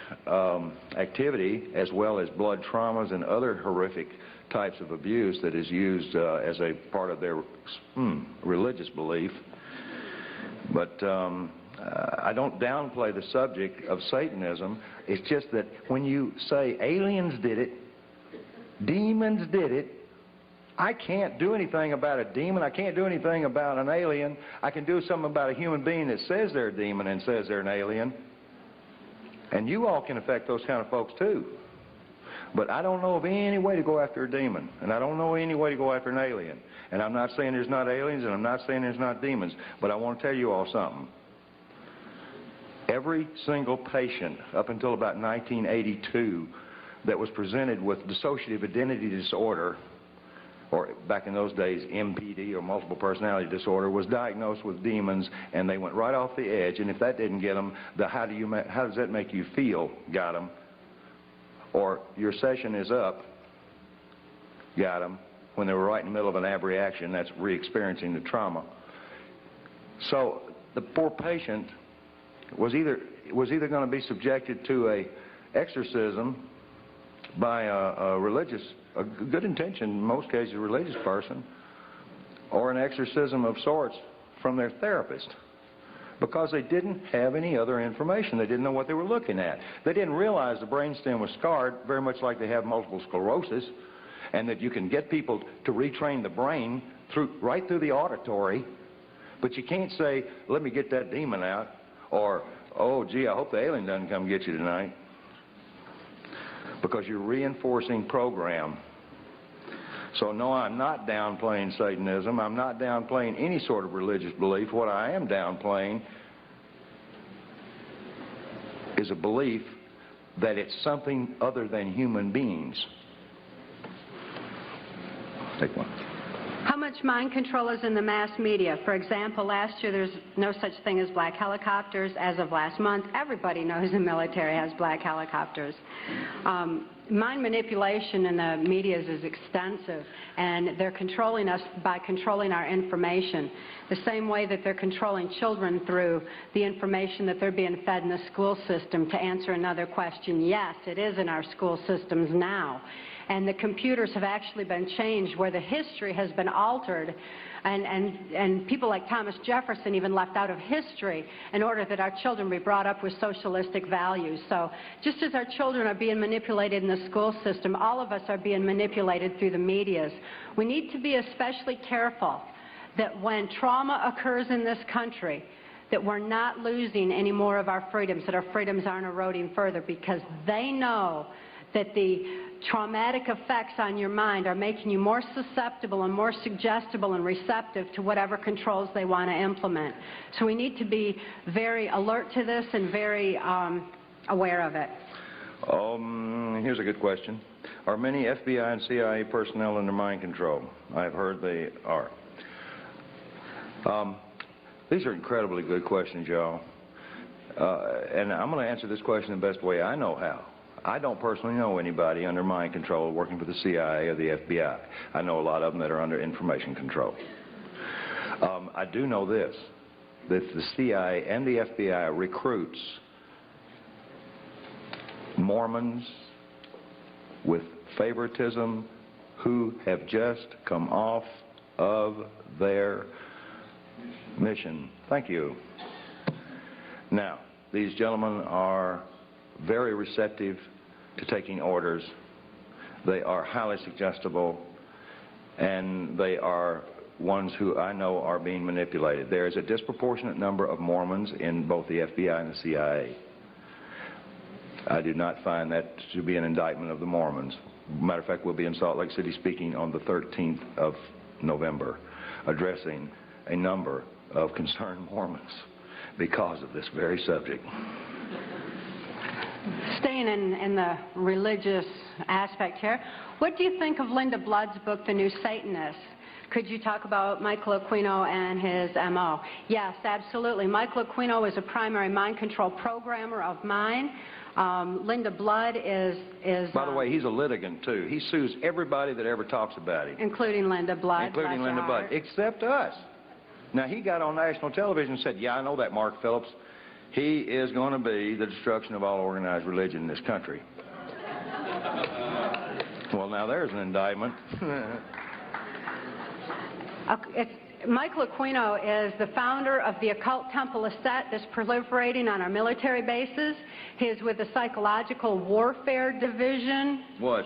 activity as well as blood traumas and other horrific types of abuse that is used as a part of their religious belief. But I don't downplay the subject of Satanism. It's just that when you say aliens did it, demons did it, I can't do anything about a demon. I can't do anything about an alien. I can do something about a human being that says they're a demon and says they're an alien. And you all can affect those kind of folks too. But I don't know of any way to go after a demon. And I don't know any way to go after an alien. And I'm not saying there's not aliens, and I'm not saying there's not demons. But I want to tell you all something. Every single patient up until about 1982 that was presented with dissociative identity disorder, or back in those days MPD, or multiple personality disorder, was diagnosed with demons, and they went right off the edge. And if that didn't get them, the how does that make you feel got them, or your session is up got them, when they were right in the middle of an abreaction. That's re-experiencing the trauma. So the poor patient was either going to be subjected to a exorcism by a religious, a good intention, in most cases, religious person, or an exorcism of sorts from their therapist. because they didn't have any other information. They didn't know what they were looking at. They didn't realize the brainstem was scarred, very much like they have multiple sclerosis, and that you can get people to retrain the brain right through the auditory, but you can't say, let me get that demon out, or, oh, gee, I hope the alien doesn't come get you tonight, because you're reinforcing program. So no, I'm not downplaying Satanism. I'm not downplaying any sort of religious belief. What I am downplaying is a belief that it's something other than human beings. Take one. How much mind control is in the mass media? For example, last year there's no such thing as black helicopters. As of last month, everybody knows the military has black helicopters. Mind manipulation in the media is extensive, and they're controlling us by controlling our information. The same way that they're controlling children through the information that they're being fed in the school system. To answer another question, yes, it is in our school systems now. And the computers have actually been changed where the history has been altered, and people like Thomas Jefferson even left out of history in order that our children be brought up with socialistic values. So just as our children are being manipulated in the school system, all of us are being manipulated through the medias. We need to be especially careful that when trauma occurs in this country, that we're not losing any more of our freedoms, that our freedoms aren't eroding further, because they know that the traumatic effects on your mind are making you more susceptible and more suggestible and receptive to whatever controls they want to implement. So we need to be very alert to this and very aware of it. Here's a good question. Are many FBI and CIA personnel under mind control? I've heard they are. These are incredibly good questions, y'all. And I'm going to answer this question the best way I know how. I don't personally know anybody under mind control working for the CIA or the FBI. I know a lot of them that are under information control. I do know this, that the CIA and the FBI recruits Mormons with favoritism who have just come off of their mission. Thank you. Now, these gentlemen are very receptive to taking orders. They are highly suggestible, and they are ones who I know are being manipulated. There is a disproportionate number of Mormons in both the FBI and the CIA. I do not find that to be an indictment of the Mormons. Matter of fact, we'll be in Salt Lake City speaking on the 13th of November, addressing a number of concerned Mormons because of this very subject. Staying in the religious aspect here, what do you think of Linda Blood's book, The New Satanist? Could you talk about Michael Aquino and his M.O.? Yes, absolutely. Michael Aquino is a primary mind control programmer of mine. Linda Blood is... By the way, he's a litigant, too. He sues everybody that ever talks about him. Including Linda Blood. Including Linda Blood, except us. Now, he got on national television and said, yeah, I know that, Mark Phillips. He is going to be the destruction of all organized religion in this country. Well, now there's an indictment. Michael Aquino is the founder of the occult temple of Set that's proliferating on our military bases. He is with the Psychological Warfare Division. Was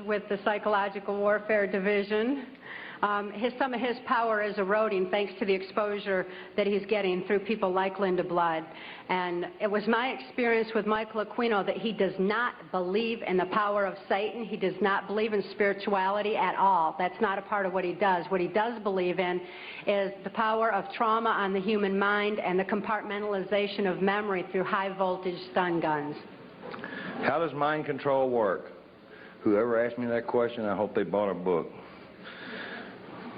with the Psychological Warfare Division. Some of his power is eroding thanks to the exposure that he's getting through people like Linda Blood. And it was my experience with Michael Aquino that he does not believe in the power of Satan. He does not believe in spirituality at all. That's not a part of what he does. What he does believe in is the power of trauma on the human mind and the compartmentalization of memory through high-voltage stun guns. How does mind control work? Whoever asked me that question, I hope they bought a book.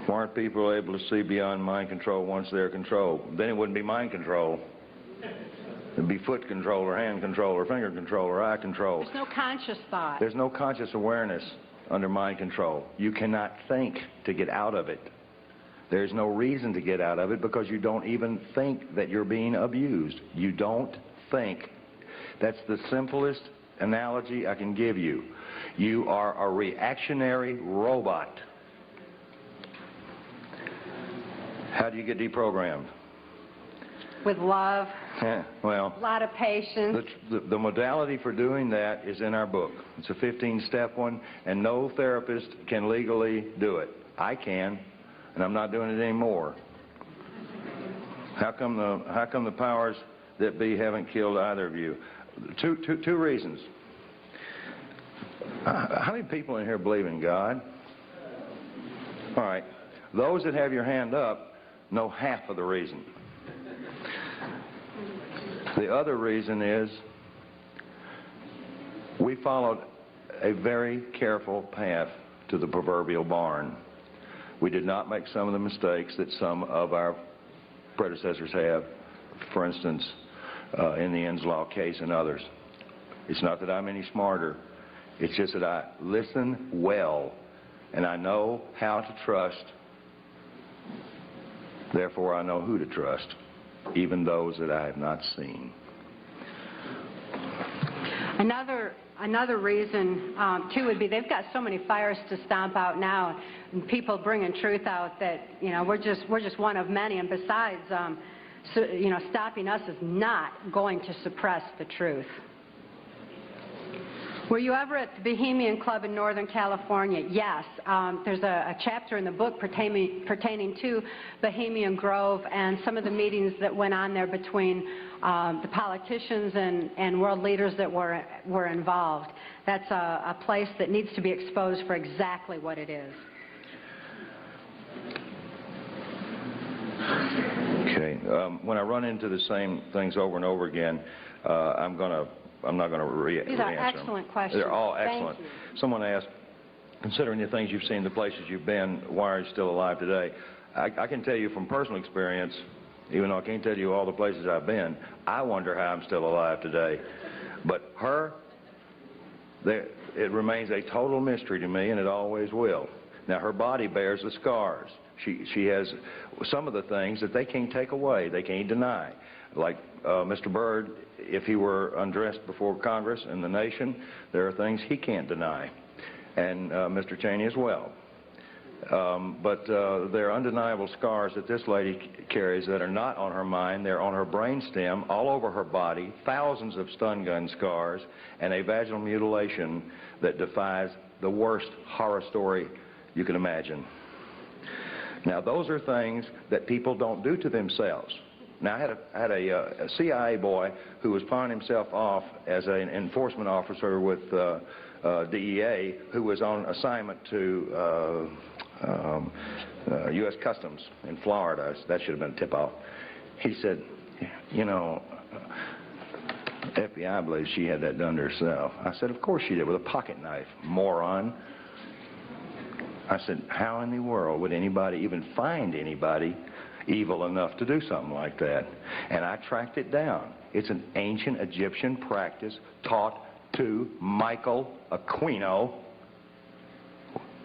Why aren't people able to see beyond mind control once they're controlled? Then it wouldn't be mind control. It'd be foot control or hand control or finger control or eye control. There's no conscious thought. There's no conscious awareness under mind control. You cannot think to get out of it. There's no reason to get out of it because you don't even think that you're being abused. You don't think. That's the simplest analogy I can give you. You are a reactionary robot. How do you get deprogrammed? with love, Well, a lot of patience. the modality for doing that is in our book. It's a 15-step one, and no therapist can legally do it. I can, and I'm not doing it anymore. How come the powers that be haven't killed either of you? Two reasons. How many people in here believe in God? All right. Those that have your hand up know half of the reason. The other reason is we followed a very careful path to the proverbial barn. We did not make some of the mistakes that some of our predecessors have, for instance, in the Enslaw case and others. It's not that I'm any smarter. It's just that I listen well, and I know how to trust. Therefore, I know who to trust, even those that I have not seen. Another reason, too, would be they've got so many fires to stomp out now, and people bringing truth out that, you know, we're just one of many. And besides, you know, stopping us is not going to suppress the truth. Were you ever at the Bohemian Club in Northern California? Yes. There's a chapter in the book pertaining to Bohemian Grove and some of the meetings that went on there between the politicians and world leaders that were involved. That's a place that needs to be exposed for exactly what it is. Okay. When I run into the same things over and over again, I'm not going to re-answer them. These are excellent questions. They're all excellent. Thank you. Someone asked, considering the things you've seen, the places you've been, why are you still alive today? I can tell you from personal experience, even though I can't tell you all the places I've been, I wonder how I'm still alive today. But it remains a total mystery to me, and it always will. Now, her body bears the scars. She has some of the things that they can't take away, they can't deny. Like Mr. Byrd, if he were undressed before Congress and the nation, there are things he can't deny, and Mr. Cheney as well. But there are undeniable scars that this lady carries that are not on her mind. They're on her brainstem, all over her body, thousands of stun gun scars, and a vaginal mutilation that defies the worst horror story you can imagine. Now, those are things that people don't do to themselves. Now, I had a CIA boy who was pawning himself off as an enforcement officer with DEA, who was on assignment to U.S. Customs in Florida. That should have been a tip-off. He said, you know, FBI believes she had that done to herself. I said, of course she did, with a pocket knife, moron. I said, how in the world would anybody even find anybody evil enough to do something like that? And I tracked it down. It's an ancient Egyptian practice taught to Michael Aquino.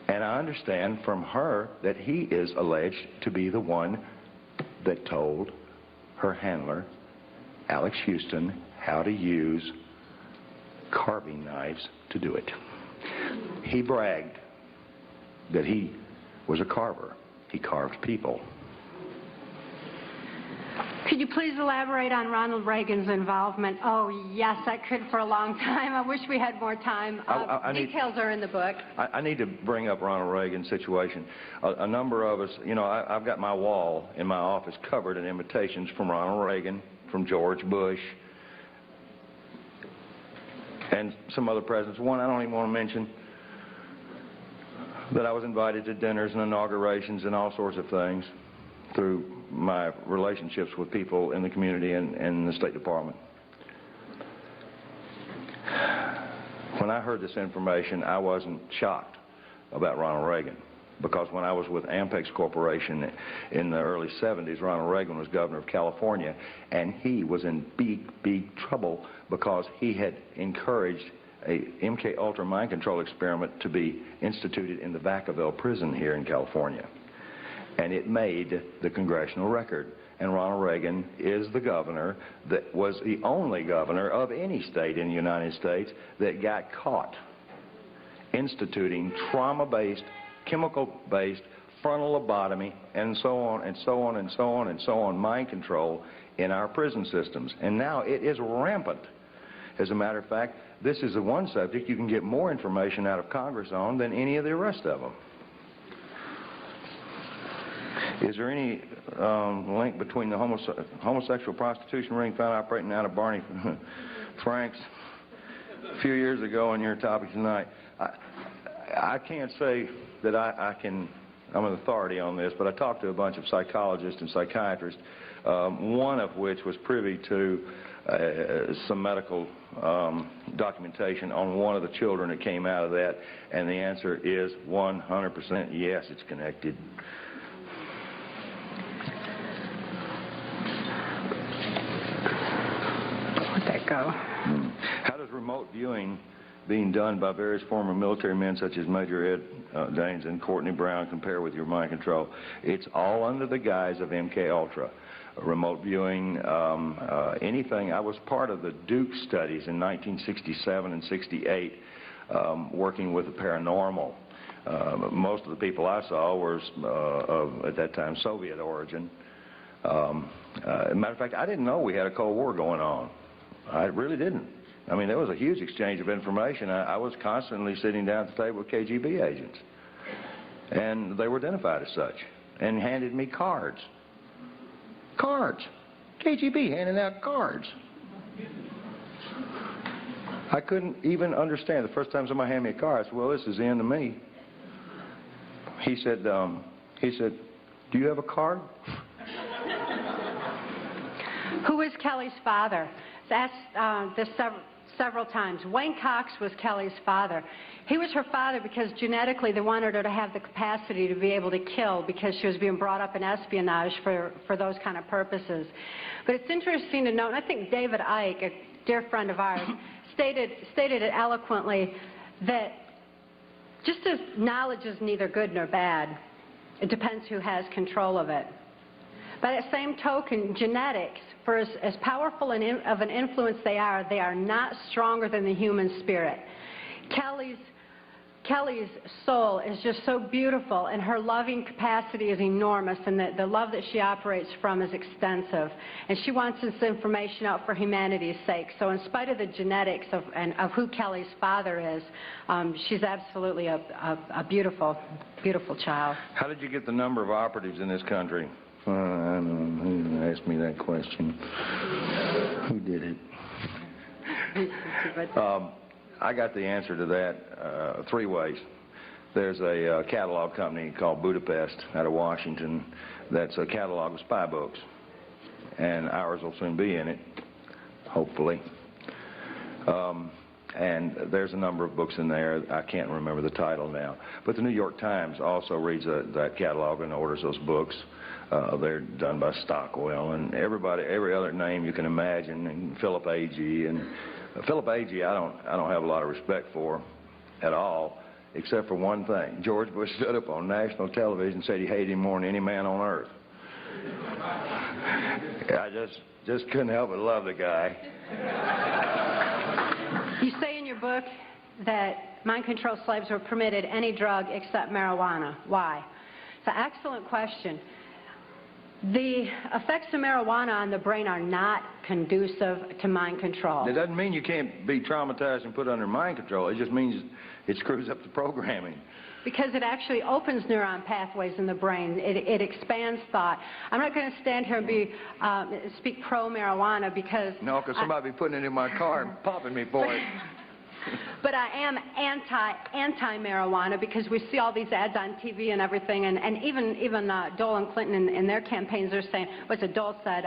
And I understand from her that he is alleged to be the one that told her handler, Alex Houston, how to use carving knives to do it. He bragged that he was a carver. He carved people. Could you please elaborate on Ronald Reagan's involvement? Oh, yes, I could for a long time. I wish we had more time. Details are in the book. I need to bring up Ronald Reagan's situation. A number of us, you know, I've got my wall in my office covered in invitations from Ronald Reagan, from George Bush, and some other presidents. One I don't even want to mention, that I was invited to dinners and inaugurations and all sorts of things through my relationships with people in the community and in the State Department. When I heard this information, I wasn't shocked about Ronald Reagan, because when I was with Ampex Corporation in the early 70s, Ronald Reagan was governor of California, and he was in big trouble because he had encouraged a MK Ultra mind control experiment to be instituted in the Vacaville prison here in California. And it made the congressional record. And Ronald Reagan is the governor that was the only governor of any state in the United States that got caught instituting trauma-based, chemical-based frontal lobotomy and so on and so on and so on and so on mind control in our prison systems. And now it is rampant. As a matter of fact, this is the one subject you can get more information out of Congress on than any of the rest of them. Is there any link between the homosexual prostitution ring found operating out of Barney Frank's a few years ago and your topic tonight? I can't say that I'm an authority on this, but I talked to a bunch of psychologists and psychiatrists, one of which was privy to some medical documentation on one of the children that came out of that, and the answer is 100% yes, it's connected. Where'd that go? How does remote viewing being done by various former military men such as Major Ed Daines and Courtney Brown compare with your mind control? It's all under the guise of MK-Ultra. Remote viewing, anything. I was part of the Duke studies in 1967 and 68, working with the paranormal. Most of the people I saw were of, at that time, Soviet origin. As a matter of fact, I didn't know we had a Cold War going on. I really didn't. I mean, there was a huge exchange of information. I was constantly sitting down at the table with KGB agents, and they were identified as such and handed me cards. Cards. KGB handing out cards. I couldn't even understand. The first time somebody handed me a card, I said, well, this is the end of me. He said, do you have a card? Who is Kelly's father? That's this several times. Wayne Cox was Kelly's father. He was her father because genetically they wanted her to have the capacity to be able to kill because she was being brought up in espionage for those kind of purposes. But it's interesting to note, and I think David Icke, a dear friend of ours, stated it eloquently, that just as knowledge is neither good nor bad, it depends who has control of it. By that same token, genetics, for as powerful of an influence they are not stronger than the human spirit. Kelly's soul is just so beautiful, and her loving capacity is enormous, and the love that she operates from is extensive. And she wants this information out for humanity's sake. So in spite of the genetics of who Kelly's father is, she's absolutely a beautiful, beautiful child. How did you get the number of operatives in this country? I don't know. Who asked me that question? Who did it? I got the answer to that three ways. There's a catalog company called Budapest out of Washington that's a catalog of spy books, and ours will soon be in it, hopefully. And there's a number of books in there. I can't remember the title now. But the New York Times also reads that catalog and orders those books. They're done by Stockwell and every other name you can imagine, and Philip Agee. And Philip Agee, I don't have a lot of respect for at all, except for one thing. George Bush stood up on national television and said he hated him more than any man on earth. I just couldn't help but love the guy. You say in your book that mind-controlled slaves were permitted any drug except marijuana. Why? It's an excellent question. The effects of marijuana on the brain are not conducive to mind control. It doesn't mean you can't be traumatized and put under mind control. It just means it screws up the programming. Because it actually opens neuron pathways in the brain. It expands thought. I'm not going to stand here and speak pro-marijuana because... No, because somebody be putting it in my car and popping me for it. But I am anti-marijuana because we see all these ads on TV and everything, and even Dole and Clinton in their campaigns are saying, what's it, Dole said,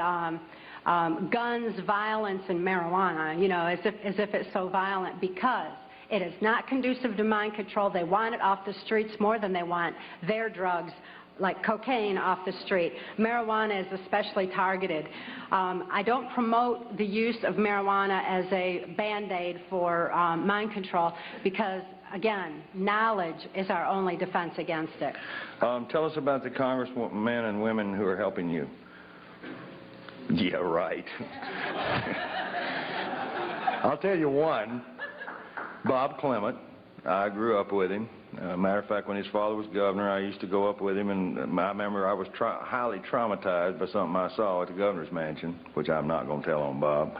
guns, violence, and marijuana, you know, as if it's so violent, because it is not conducive to mind control. They want it off the streets more than they want their drugs, like cocaine, off the street. Marijuana is especially targeted. I don't promote the use of marijuana as a Band-Aid for mind control because, again, knowledge is our only defense against it. Tell us about the congressmen and women who are helping you. Yeah, right. I'll tell you one, Bob Clement, I grew up with him. Matter of fact, when his father was governor, I used to go up with him, and I remember I was highly traumatized by something I saw at the governor's mansion, which I'm not going to tell on Bob,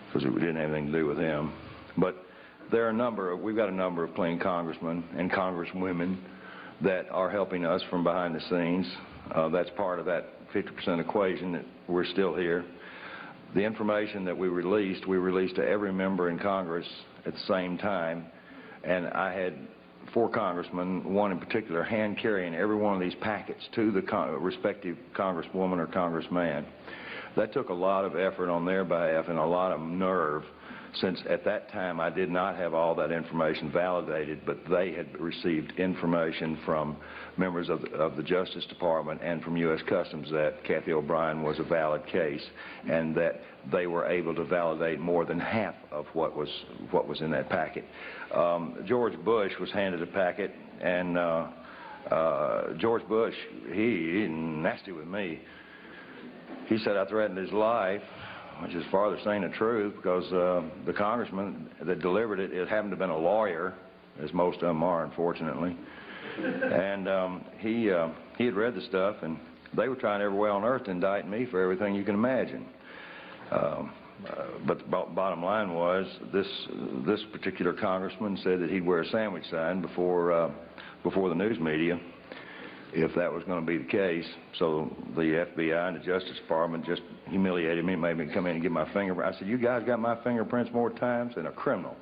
because it didn't have anything to do with him. But there are we've got a number of clean congressmen and congresswomen that are helping us from behind the scenes. That's part of that 50% equation that we're still here. The information that we released to every member in Congress at the same time, and I had 4 congressmen, one in particular, hand-carrying every one of these packets to the respective congresswoman or congressman. That took a lot of effort on their behalf and a lot of nerve, since at that time I did not have all that information validated, but they had received information from members of the Justice Department and from U.S. Customs that Cathy O'Brien was a valid case, and that they were able to validate more than half of what was in that packet. George Bush was handed a packet, and George Bush, he's nasty with me. He said I threatened his life, which is farther saying the truth, because the congressman that delivered it happened to have been a lawyer, as most of them are, unfortunately. And he had read the stuff, and they were trying every way on earth to indict me for everything you can imagine. But the bottom line was, this particular congressman said that he'd wear a sandwich sign before the news media if that was going to be the case. So the FBI and the Justice Department just humiliated me, made me come in and get my fingerprints. I said, you guys got my fingerprints more times than a criminal.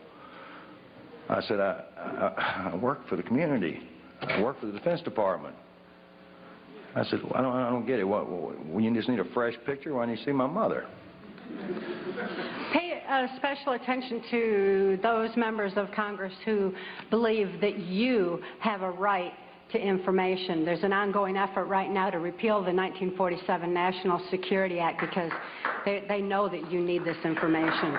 I said, I work for the community. I work for the Defense Department. I said, well, I don't get it. You just need a fresh picture? Why don't you see my mother? Pay special attention to those members of Congress who believe that you have a right to information. There's an ongoing effort right now to repeal the 1947 National Security Act because they know that you need this information.